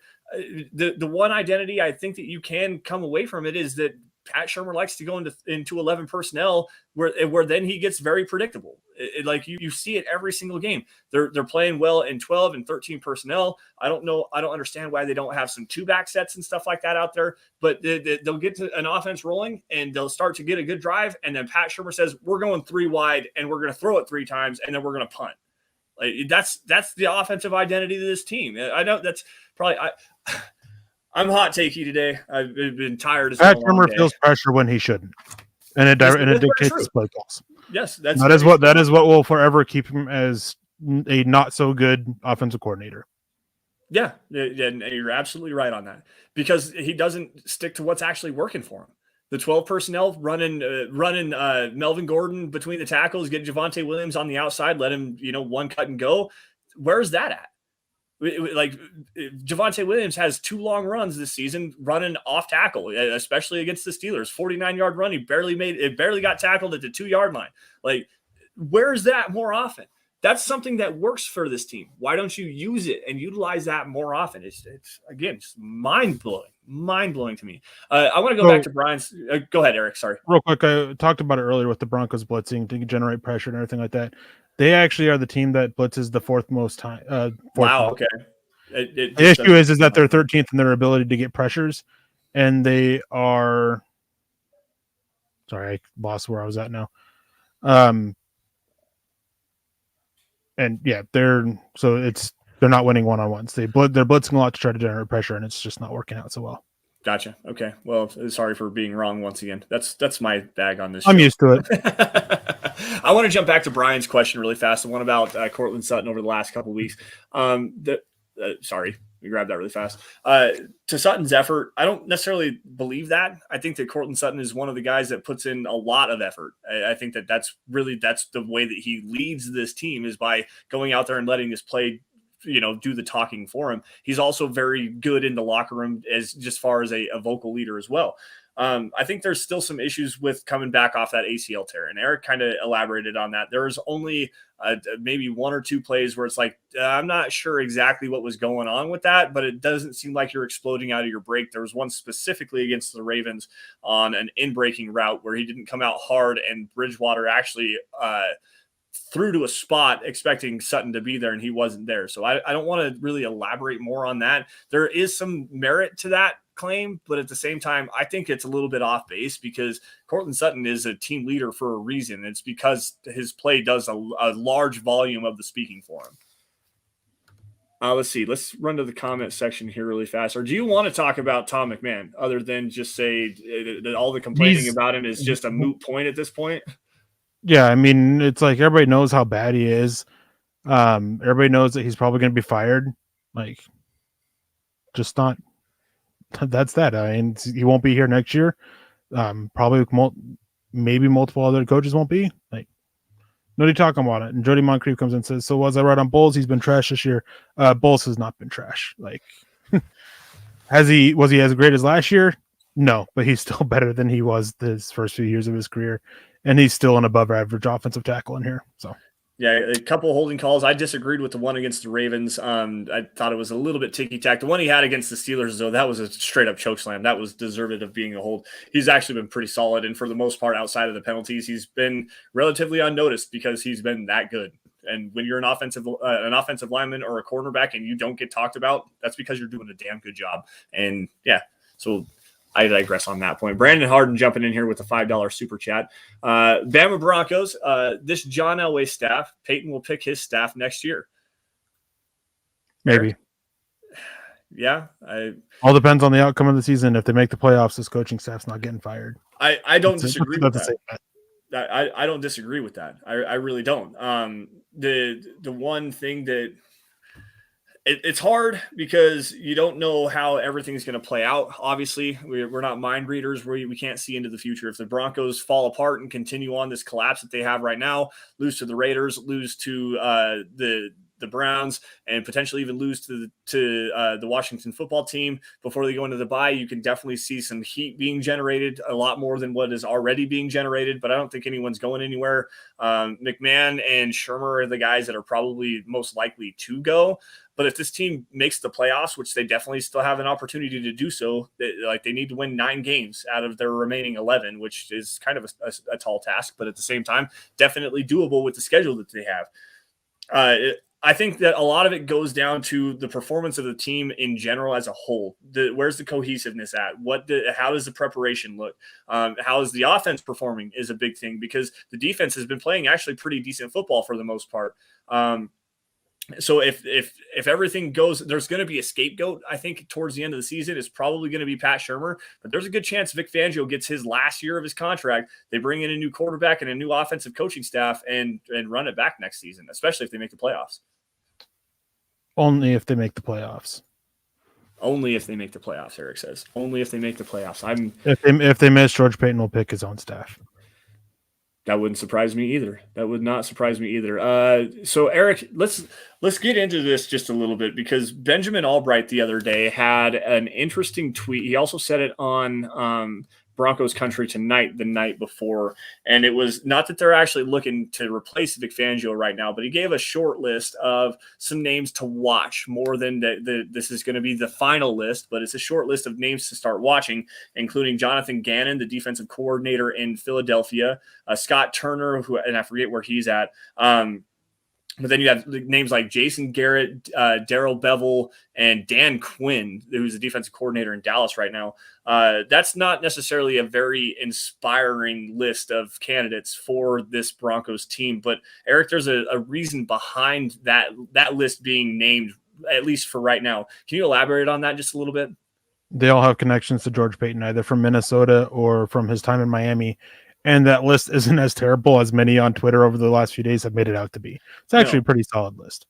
The one identity I think that you can come away from it is that Pat Shurmur likes to go into 11 personnel where then he gets very predictable. Like you see it every single game. They're playing well in 12 and 13 personnel. I don't understand why they don't have some 2-back sets and stuff like that out there, but they'll get to an offense rolling and they'll start to get a good drive. And then Pat Shurmur says, we're going 3 wide and we're going to throw it 3 times and then we're going to punt. Like that's the offensive identity of this team. I know that's probably I'm hot takey today. I've been tired. Pat Shurmur feels pressure when he shouldn't, and it dictates his play calls. Yes, that is what will forever keep him as a not so good offensive coordinator. Yeah, you're absolutely right on that, because he doesn't stick to what's actually working for him. The 12 personnel running Melvin Gordon between the tackles, get Javonte Williams on the outside, let him one cut and go. Where's that at? Like Javonte Williams has 2 long runs this season running off tackle, especially against the Steelers. 49-yard run. He barely got tackled at the 2-yard line. Like, where's that more often? That's something that works for this team. Why don't you use it and utilize that more often? It's again, just mind blowing to me. I want to go back to Brian's. Go ahead, Eric. Sorry. Real quick. I talked about it earlier with the Broncos blitzing to generate pressure and everything like that. They actually are the team that blitzes the 4th most time. Wow. Okay. The issue is that they're 13th in their ability to get pressures, and they are. Sorry, I lost where I was at now. And yeah, they're not winning one-on-ones. They're blitzing a lot to try to generate pressure, and it's just not working out so well. Gotcha. Okay. Well, sorry for being wrong once again. That's my bag on this. I'm used to it. I want to jump back to Brian's question really fast. The one about Cortland Sutton over the last couple of weeks. Sorry, we grabbed that really fast. To Sutton's effort, I don't necessarily believe that. I think that Cortland Sutton is one of the guys that puts in a lot of effort. I think that's the way that he leads this team, is by going out there and letting this play, do the talking for him. He's also very good in the locker room as far as a vocal leader as well. I think there's still some issues with coming back off that ACL tear, and Eric kind of elaborated on that. There's only maybe 1 or 2 plays where it's like, I'm not sure exactly what was going on with that, but it doesn't seem like you're exploding out of your break. There was one specifically against the Ravens on an in-breaking route where he didn't come out hard, and Bridgewater actually threw to a spot expecting Sutton to be there, and he wasn't there. So I don't want to really elaborate more on that. There is some merit to that claim, but at the same time, I think it's a little bit off base, because Cortland Sutton is a team leader for a reason. It's because his play does a large volume of the speaking for him. Let's see. Let's run to the comment section here really fast. Or do you want to talk about Tom McMahon, other than just say that all the complaining about him is just a moot point at this point? Yeah, I mean, it's like everybody knows how bad he is. Everybody knows that he's probably going to be fired. Like, just not. That's that. I mean, he won't be here next year. Probably maybe multiple other coaches won't be. Like, nobody talking about it. And Jody Moncrief comes in and says, "So was I right on Bowles? He's been trash this year." Bowles has not been trash. Like, was he as great as last year? No, but he's still better than he was his first few years of his career, and he's still an above-average offensive tackle in here. So. Yeah, a couple holding calls. I disagreed with the one against the Ravens. I thought it was a little bit ticky-tack. The one he had against the Steelers, though, that was a straight-up chokeslam. That was deserved of being a hold. He's actually been pretty solid, and for the most part, outside of the penalties, he's been relatively unnoticed because he's been that good. And when you're an offensive lineman or a cornerback and you don't get talked about, that's because you're doing a damn good job. And, yeah, so I digress on that point. Brandon Harden jumping in here with a $5 super chat. Bama Broncos, this John Elway staff, Peyton will pick his staff next year. Maybe. Eric? Yeah. All depends on the outcome of the season. If they make the playoffs, this coaching staff's not getting fired. I don't disagree with that. I don't disagree with that. I really don't. The one thing that it's hard because you don't know how everything's going to play out. Obviously, we're not mind readers. We can't see into the future. If the Broncos fall apart and continue on this collapse that they have right now, lose to the Raiders, lose to the Browns, and potentially even lose to the Washington football team before they go into the bye, you can definitely see some heat being generated, a lot more than what is already being generated, but I don't think anyone's going anywhere. McMahon and Shermer are the guys that are probably most likely to go. But if this team makes the playoffs, which they definitely still have an opportunity to do so, they need to win 9 games out of their remaining 11, which is kind of a tall task, but at the same time, definitely doable with the schedule that they have. I think that a lot of it goes down to the performance of the team in general as a whole. Where's the cohesiveness at? How does the preparation look? How is the offense performing is a big thing because the defense has been playing actually pretty decent football for the most part. So if everything goes, there's going to be a scapegoat. I think towards the end of the season is probably going to be Pat Shermer, but there's a good chance Vic Fangio gets his last year of his contract. They bring in a new quarterback and a new offensive coaching staff and run it back next season, especially if they make the playoffs. Only if they make the playoffs. Only if they make the playoffs, Eric says. Only if they make the playoffs. If they miss, George Payton will pick his own staff. That wouldn't surprise me either. That would not surprise me either. So, Eric, let's get into this just a little bit because Benjamin Albright the other day had an interesting tweet. He also said it on Broncos Country Tonight the night before, and it was not that they're actually looking to replace Vic Fangio right now, but he gave a short list of some names to watch more than this is going to be the final list, but it's a short list of names to start watching, including Jonathan Gannon, the defensive coordinator in Philadelphia, Scott Turner, and I forget where he's at. But then you have names like Jason Garrett, Darrell Bevel, and Dan Quinn, who's the defensive coordinator in Dallas right now. That's not necessarily a very inspiring list of candidates for this Broncos team. But, Eric, there's a reason behind that list being named, at least for right now. Can you elaborate on that just a little bit? They all have connections to George Payton, either from Minnesota or from his time in Miami. And that list isn't as terrible as many on Twitter over the last few days have made it out to be. It's actually a pretty solid list.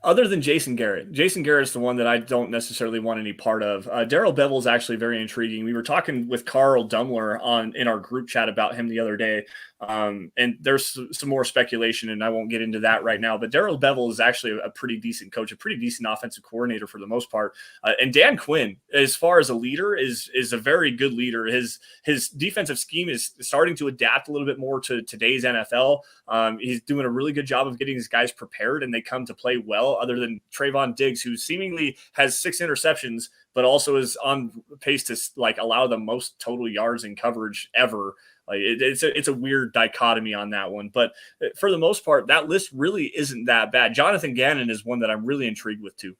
Other than Jason Garrett. Jason Garrett's the one that I don't necessarily want any part of. Darrell Bevel is actually very intriguing. We were talking with Carl Dumler in our group chat about him the other day. And there's some more speculation, and I won't get into that right now. But Darrell Bevel is actually a pretty decent coach, a pretty decent offensive coordinator for the most part. And Dan Quinn, as far as a leader, is a very good leader. His defensive scheme is starting to adapt a little bit more to today's NFL. He's doing a really good job of getting his guys prepared, and they come to play well, other than Trayvon Diggs, who seemingly has 6 interceptions, but also is on pace to allow the most total yards in coverage ever. It's a weird dichotomy on that one. But for the most part, that list really isn't that bad. Jonathan Gannon is one that I'm really intrigued with too.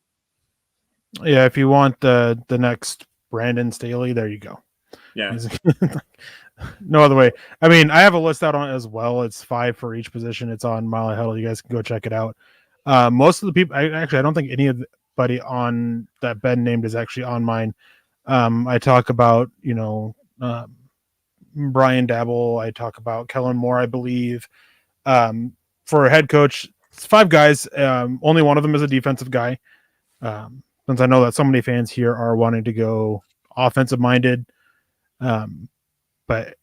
Yeah, if you want the next Brandon Staley, there you go. Yeah. No other way. I mean, I have a list out on it as well. It's 5 for each position. It's on Mile Huddle. You guys can go check it out. Most of the people, I don't think anybody on that Ben named is actually on mine. I talk about, Brian Dabble. I talk about Kellen Moore, I believe. For a head coach, it's 5 guys. Only one of them is a defensive guy. Since I know that so many fans here are wanting to go offensive minded. But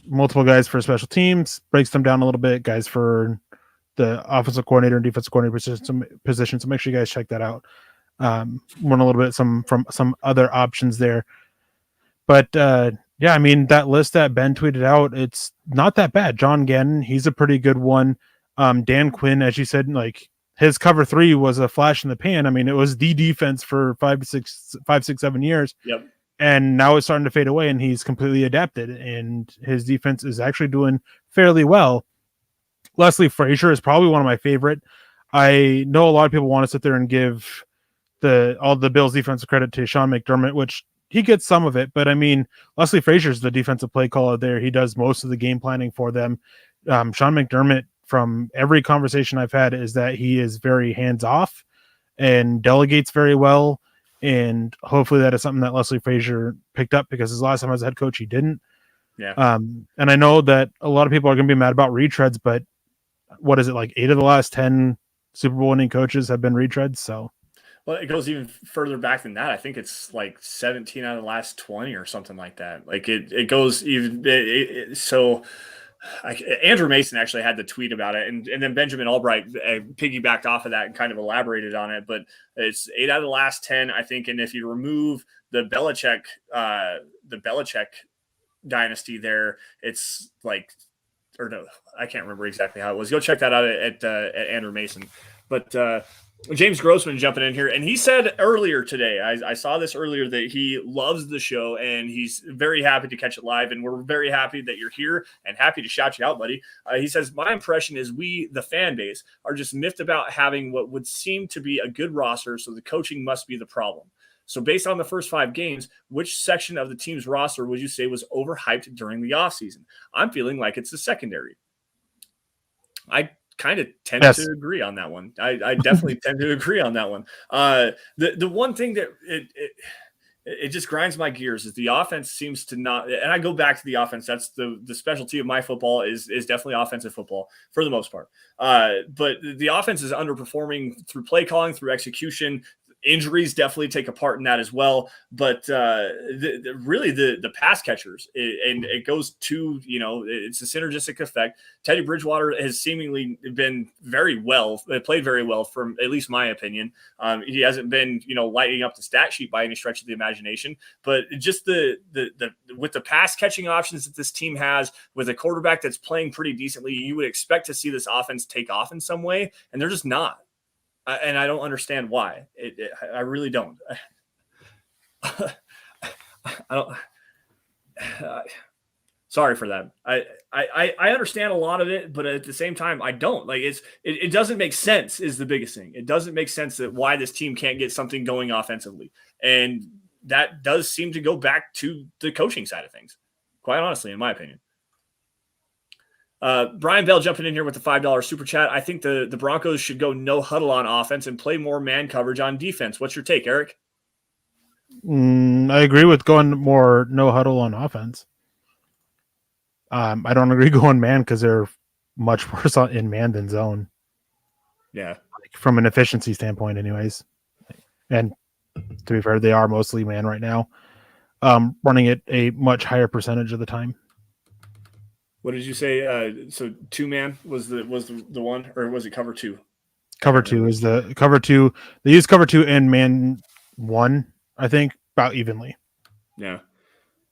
multiple guys for special teams, breaks them down a little bit, guys for the offensive coordinator and defensive coordinator position. So make sure you guys check that out. Want a little bit from some other options there. But yeah, I mean, that list that Ben tweeted out, it's not that bad. John Gannon, he's a pretty good one. Dan Quinn, as you said, his cover 3 was a flash in the pan. I mean, it was the defense for 5, 6, 7 years. Yep. And now it's starting to fade away, and he's completely adapted, and his defense is actually doing fairly well. Leslie Frazier is probably one of my favorite. I know a lot of people want to sit there and give all the Bills defensive credit to Sean McDermott, which he gets some of it, but I mean, Leslie Frazier's the defensive play caller there. He does most of the game planning for them. Sean McDermott, from every conversation I've had, is that he is very hands off and delegates very well. And hopefully that is something that Leslie Frazier picked up, because his last time as a head coach, he didn't. Yeah. And I know that a lot of people are going to be mad about retreads, but what is it, like 8 of the last 10 Super Bowl winning coaches have been retreads? So, well, it goes even further back than that. I think it's like 17 out of the last 20 or something like that. Like it goes even so. Andrew Mason actually had the tweet about it, and then Benjamin Albright piggybacked off of that and kind of elaborated on it. But it's 8 out of the last 10, I think. And if you remove the Belichick dynasty there, it's like, or no, I can't remember exactly how it was. Go check that out at Andrew Mason. But James Grossman jumping in here, and he said earlier today, I saw this earlier, that he loves the show and he's very happy to catch it live, and we're very happy that you're here and happy to shout you out, buddy. He says, my impression is we, the fan base, are just miffed about having what would seem to be a good roster, so the coaching must be the problem. So based on the first 5 games, which section of the team's roster would you say was overhyped during the offseason? I'm feeling like it's the secondary. I kind of tend to agree on that one. I definitely tend to agree on that one. The one thing that it just grinds my gears is the offense seems to not, and I go back to the offense. That's the specialty of my football is definitely offensive football for the most part. But the offense is underperforming through play calling, through execution. Injuries definitely take a part in that as well, but really the pass catchers, and it goes to, it's a synergistic effect. Teddy Bridgewater has seemingly been played very well, from at least my opinion. He hasn't been, lighting up the stat sheet by any stretch of the imagination, but just the with the pass catching options that this team has, with a quarterback that's playing pretty decently, you would expect to see this offense take off in some way, and they're just not. And I don't understand why. I really don't. I don't. Sorry for that. I understand a lot of it, but at the same time, I don't. Like it doesn't make sense. Is the biggest thing. It doesn't make sense that why this team can't get something going offensively, and that does seem to go back to the coaching side of things. Quite honestly, in my opinion. Brian Bell jumping in here with the $5 super chat. I think the Broncos should go no huddle on offense and play more man coverage on defense. What's your take, Eric? I agree with going more no huddle on offense. I don't agree going man, because they're much worse in man than zone. Yeah. Like, from an efficiency standpoint anyways. And to be fair, they are mostly man right now, running it a much higher percentage of the time. What did you say? So 2-man was the one, or was it cover 2? Cover 2 is the cover 2. They use cover 2 and man 1, I think, about evenly. Yeah.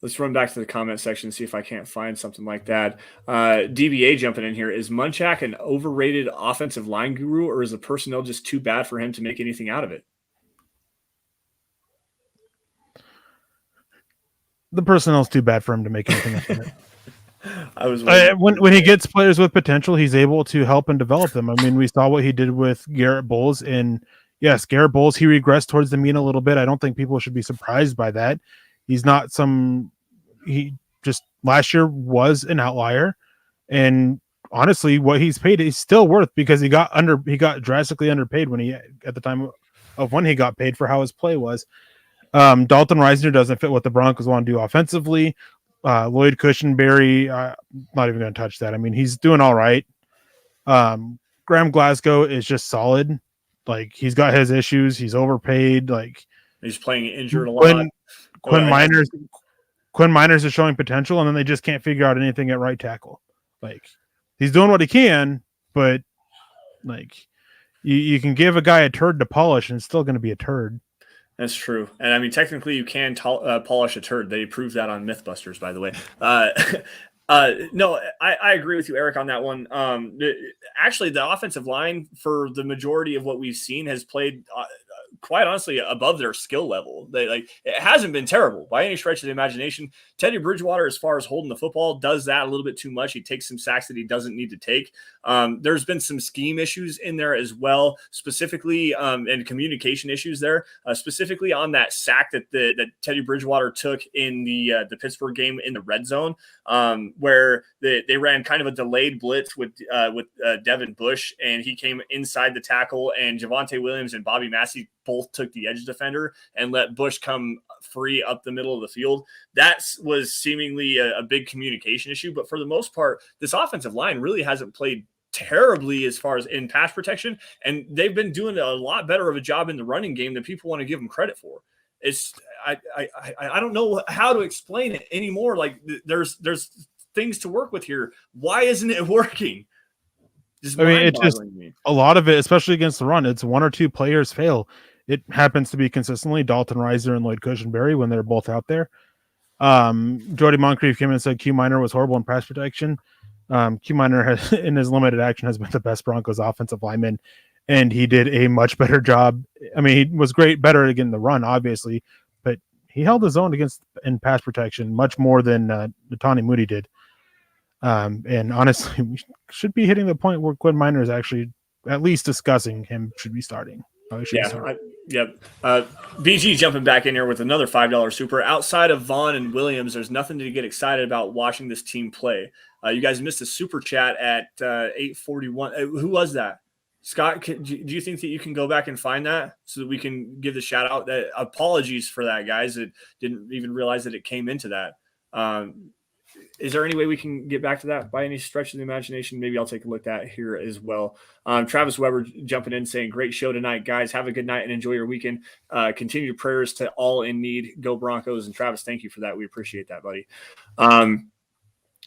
Let's run back to the comment section and see if I can't find something like that. DBA jumping in here. Is Munchak an overrated offensive line guru, or is the personnel just too bad for him to make anything out of it? The personnel's too bad for him to make anything out of it. I was when he gets players with potential, he's able to help and develop them. I mean, we saw what he did with Garrett Bowles, and yes, Garrett Bowles, he regressed towards the mean a little bit. I don't think people should be surprised by that. He's not he just last year was an outlier, and honestly, what he's paid is still worth, because he got drastically underpaid at the time of when he got paid for how his play was. Dalton Reisner doesn't fit what the Broncos want to do offensively. Lloyd Cushenberry, not even going to touch that. I mean, he's doing all right. Graham Glasgow is just solid. Like, he's got his issues. He's overpaid. Like, he's playing injured a lot. Quinn Miners is showing potential, and then they just can't figure out anything at right tackle. Like, he's doing what he can, but like, you can give a guy a turd to polish, and it's still going to be a turd. That's true. And I mean, technically you can polish a turd. They proved that on Mythbusters, by the way. No, I agree with you, Eric, on that one. Actually, the offensive line, for the majority of what we've seen, has played quite honestly above their skill level. It hasn't been terrible by any stretch of the imagination. Teddy Bridgewater, as far as holding the football, does that a little bit too much. He takes some sacks that he doesn't need to take. There's been some scheme issues in there as well, specifically and communication issues there, specifically on that sack that Teddy Bridgewater took in the Pittsburgh game in the red zone, where they ran kind of a delayed blitz with Devin Bush, and he came inside the tackle, and Javonte Williams and Bobby Massey both took the edge defender and let Bush come free up the middle of the field. That was seemingly a big communication issue, but for the most part, this offensive line really hasn't played terribly as far as in pass protection, and they've been doing a lot better of a job in the running game than people want to give them credit for. I don't know how to explain it anymore. Like there's things to work with here. Why isn't it working? It's just a lot of it, especially against the run. It's one or two players fail. It happens to be consistently Dalton Reiser and Lloyd Cushenberry when they're both out there. Jody Moncrief came in and said Q Minor was horrible in pass protection. Q Minor has, in his limited action, has been the best Broncos offensive lineman, and he did a much better job. I mean, he was better again in the run, obviously, but he held his own in pass protection much more than Natani Moody did. And honestly, we should be hitting the point where Quinn Minor is actually at least discussing him should be starting. Yep. BG jumping back in here with another $5 super. Outside of Vaughn and Williams, there's nothing to get excited about watching this team play. You guys missed a super chat at 8:41. Who was that? Scott, do you think that you can go back and find that so that we can give the shout out? Apologies for that, guys. It didn't even realize that it came into that. Is there any way we can get back to that by any stretch of the imagination? Maybe I'll take a look at here as well. Travis Weber jumping in saying, great show tonight, guys. Have a good night and enjoy your weekend. Continued prayers to all in need. Go Broncos. And Travis, thank you for that. We appreciate that, buddy.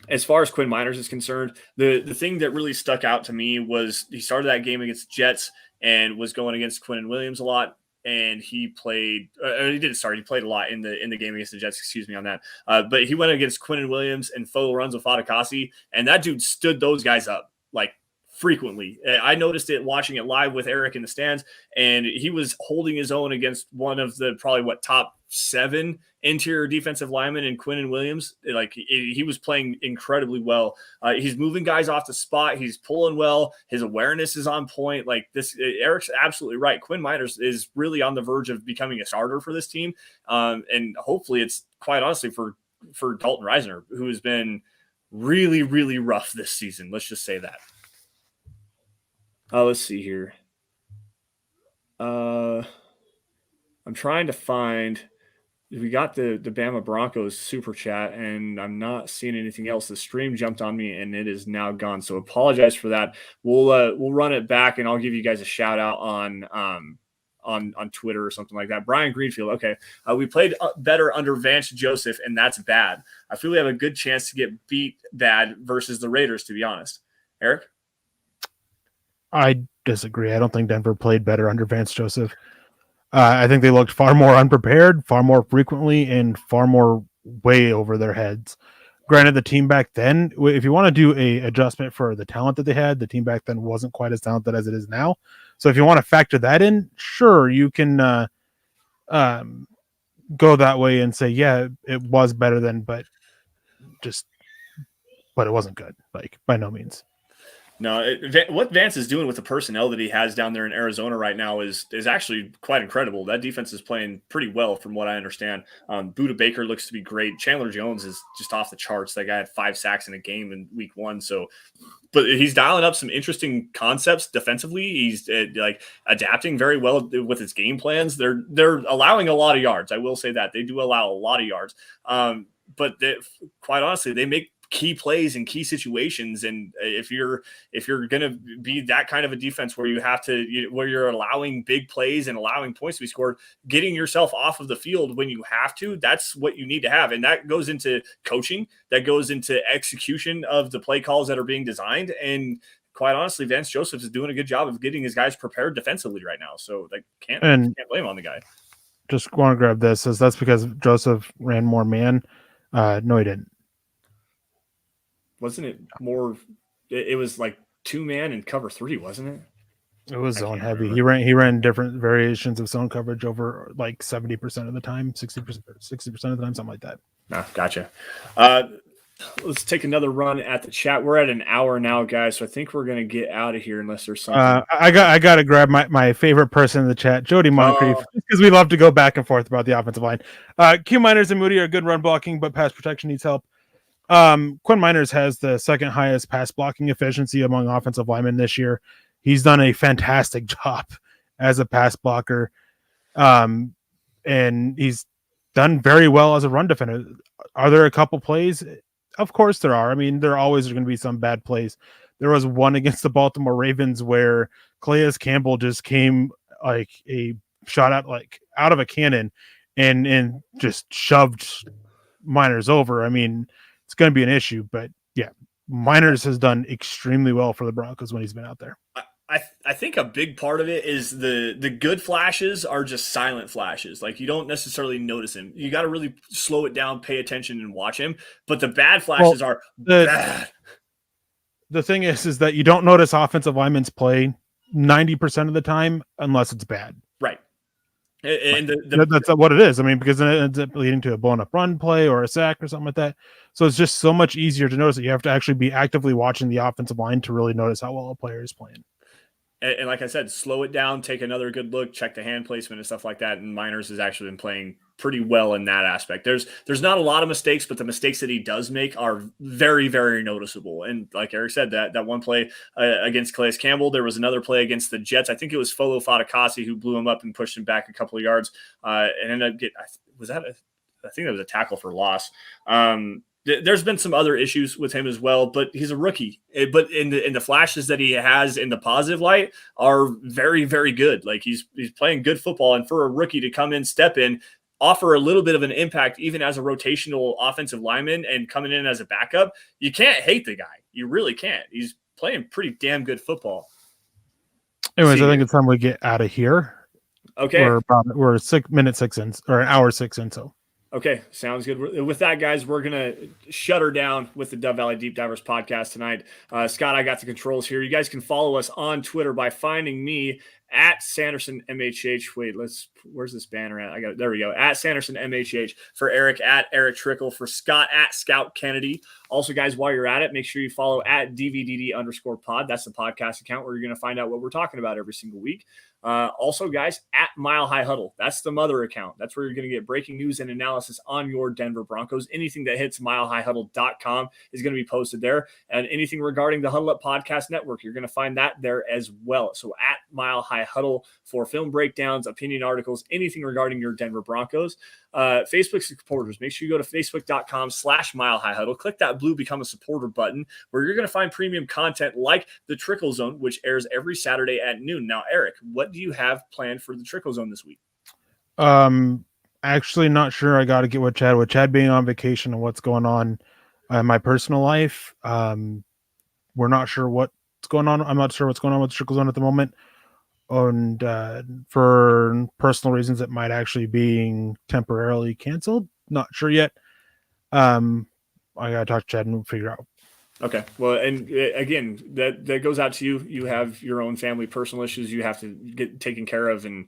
As far as Quinn Miners is concerned, the thing that really stuck out to me was he started that game against the Jets and was going against Quinnen Williams a lot. And he played. He didn't start. He played a lot in the game against the Jets. Excuse me on that. But he went against Quinnen Williams and Fo Lorenzo Fatukasi, and that dude stood those guys up like frequently. I noticed it watching it live with Erick in the stands, and he was holding his own against one of the probably top 7 interior defensive linemen in Quinnen Williams. Like he was playing incredibly well. He's moving guys off the spot. He's pulling well. His awareness is on point. Like this, Erick's absolutely right. Quinn Miners is really on the verge of becoming a starter for this team. And hopefully it's quite honestly for Dalton Reisner, who has been really, really rough this season. Let's just say that. Let's see here. I'm trying to find. We got the Bama Broncos super chat, and I'm not seeing anything else. The stream jumped on me, and it is now gone. So apologize for that. We'll run it back, and I'll give you guys a shout out on Twitter or something like that. Brian Greenfield. Okay, we played better under Vance Joseph, and that's bad. I feel we have a good chance to get beat bad versus the Raiders, to be honest. Eric? I disagree. I don't think Denver played better under Vance Joseph. I think they looked far more unprepared, far more frequently, and far more way over their heads. Granted, the team back then, if you want to do a adjustment for the talent that they had, the team back then wasn't quite as talented as it is now. So if you want to factor that in, sure, you can go that way and say, yeah, it was better than, but it wasn't good. Like, by no means. No, what Vance is doing with the personnel that he has down there in Arizona right now is actually quite incredible. That defense is playing pretty well from what I understand. Budda Baker looks to be great. Chandler Jones is just off the charts. That guy had 5 sacks in a game in week 1. So, but he's dialing up some interesting concepts defensively. He's like adapting very well with his game plans. They're allowing a lot of yards. I will say that they do allow a lot of yards. But quite honestly, they make key plays in key situations, and if you're going to be that kind of a defense where where you're allowing big plays and allowing points to be scored, getting yourself off of the field when you have to, that's what you need to have. And that goes into coaching, that goes into execution of the play calls that are being designed. And quite honestly, Vance Joseph is doing a good job of getting his guys prepared defensively right now. So they can't blame on the guy. Just want to grab this, as that's because Joseph ran more man. No, he didn't. Wasn't it more? It was like 2-man and cover 3, wasn't it? It was zone heavy. He ran different variations of zone coverage over like 70% of the time, 60% of the time, something like that. No, gotcha. Let's take another run at the chat. We're at an hour now, guys, so I think we're gonna get out of here unless there's something. I got to grab my favorite person in the chat, Jody Moncrief, because we love to go back and forth about the offensive line. Q Miners and Moody are good run blocking, but pass protection needs help. Quinn Miners has the second highest pass blocking efficiency among offensive linemen this year. He's done a fantastic job as a pass blocker. And he's done very well as a run defender. Are there a couple plays? Of course there are. I mean, there always are going to be some bad plays. There was one against the Baltimore Ravens where Calais Campbell just came like a shot out of a cannon and just shoved Miners over. I mean, it's going to be an issue, but yeah, Miners has done extremely well for the Broncos when he's been out there. I think a big part of it is the good flashes are just silent flashes. Like you don't necessarily notice him. You got to really slow it down, pay attention, and watch him. But the bad flashes are bad. The thing is that you don't notice offensive linemen's play 90% of the time unless it's bad. Right. And that's what it is. I mean, because then it ends up leading to a blown up run play or a sack or something like that. So it's just so much easier to notice that you have to actually be actively watching the offensive line to really notice how well a player is playing. And like I said, slow it down, take another good look, check the hand placement and stuff like that. And Miners has actually been playing pretty well in that aspect. There's not a lot of mistakes, but the mistakes that he does make are very, very noticeable. And like Eric said, that one play against Calais Campbell, there was another play against the Jets. I think it was Folo Fatukasi who blew him up and pushed him back a couple of yards and ended up I think that was a tackle for loss. There's been some other issues with him as well, but he's a rookie. But in the flashes that he has in the positive light are very, very good. Like he's playing good football, and for a rookie to come in, step in, offer a little bit of an impact, even as a rotational offensive lineman and coming in as a backup, you can't hate the guy. You really can't. He's playing pretty damn good football. Anyways, I think it's time we get out of here. Okay, we're 6 minutes 6 in, or an hour 6 in. So. Okay, sounds good. With that, guys, we're going to shut her down with the Dove Valley Deep Divers podcast tonight. Scott, I got the controls here. You guys can follow us on Twitter by finding me at Sanderson MHH. Wait, where's this banner at? There we go. At Sanderson MHH. For Eric, at Erick Trickel. For Scott, at Scout Kennedy. Also, guys, while you're at it, make sure you follow at DVDD_pod. That's the podcast account where you're going to find out what we're talking about every single week. Also, guys, at Mile High Huddle. That's the mother account. That's where you're going to get breaking news and analysis on your Denver Broncos. Anything that hits milehighhuddle.com is going to be posted there. And anything regarding the Huddle Up Podcast Network, you're going to find that there as well. So at Mile High Huddle for film breakdowns, opinion articles, anything regarding your Denver Broncos. Facebook supporters, make sure you go to facebook.com/Mile High Huddle. Click that blue Become a Supporter button where you're going to find premium content like the Trickel Zone, which airs every Saturday at noon. Now, Eric, what do you have planned for the Trickel Zone this week? Actually not sure. I got to get with Chad being on vacation and what's going on in my personal life. We're not sure what's going on. I'm not sure what's going on with the Trickel Zone at the moment. And for personal reasons, it might actually being temporarily canceled. Not sure yet. I gotta talk to Chad and figure out. Okay. Well, and again, that goes out to you. You have your own family, personal issues you have to get taken care of, and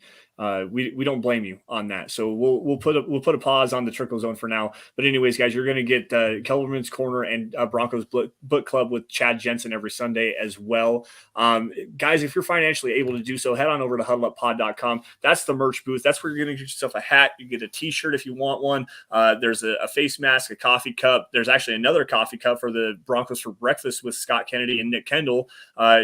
we don't blame you on that. So we'll put a pause on the Trickel Zone for now. But anyways, guys, you're going to get Kellerman's Corner and Broncos Book Club with Chad Jensen every Sunday as well. Guys, if you're financially able to do so, head on over to huddleuppod.com. That's the merch booth. That's where you're going to get yourself a hat. You get a T-shirt if you want one. There's a face mask, a coffee cup. There's actually another coffee cup for the Broncos for breakfast with Scott Kennedy and Nick Kendall.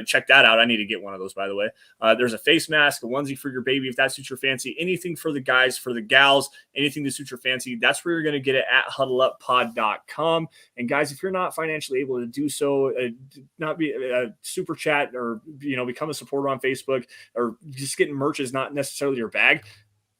Check that out. I need to get one of those, by the way. There's a face mask, a onesie for your baby if that suits your fancy. Anything for the guys, for the gals, anything to suit your fancy. That's where you're going to get it at huddleuppod.com. And guys, if you're not financially able to do so, not be a super chat or become a supporter on Facebook, or just getting merch is not necessarily your bag.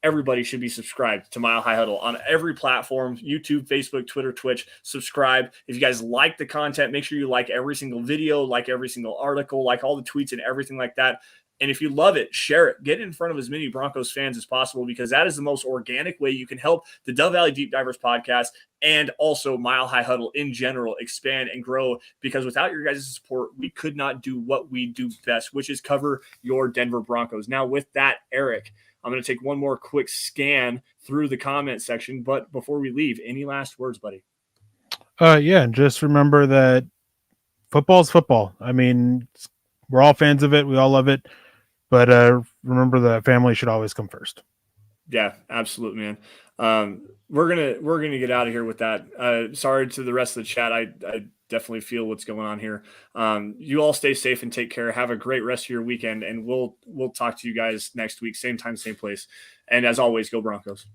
Everybody should be subscribed to Mile High Huddle on every platform, YouTube, Facebook, Twitter, Twitch. Subscribe. If you guys like the content, make sure you like every single video, like every single article, like all the tweets and everything like that. And if you love it, share it. Get in front of as many Broncos fans as possible, because that is the most organic way you can help the Dove Valley Deep Divers podcast and also Mile High Huddle in general expand and grow, because without your guys' support, we could not do what we do best, which is cover your Denver Broncos. Now, with that, Eric, I'm going to take one more quick scan through the comment section. But before we leave, any last words, buddy? Yeah, just remember that football's football. I mean, we're all fans of it. We all love it. But remember that family should always come first. Yeah, absolutely, man. We're gonna get out of here with that. Sorry to the rest of the chat. I definitely feel what's going on here. You all stay safe and take care. Have a great rest of your weekend, and we'll talk to you guys next week, same time, same place. And as always, go Broncos.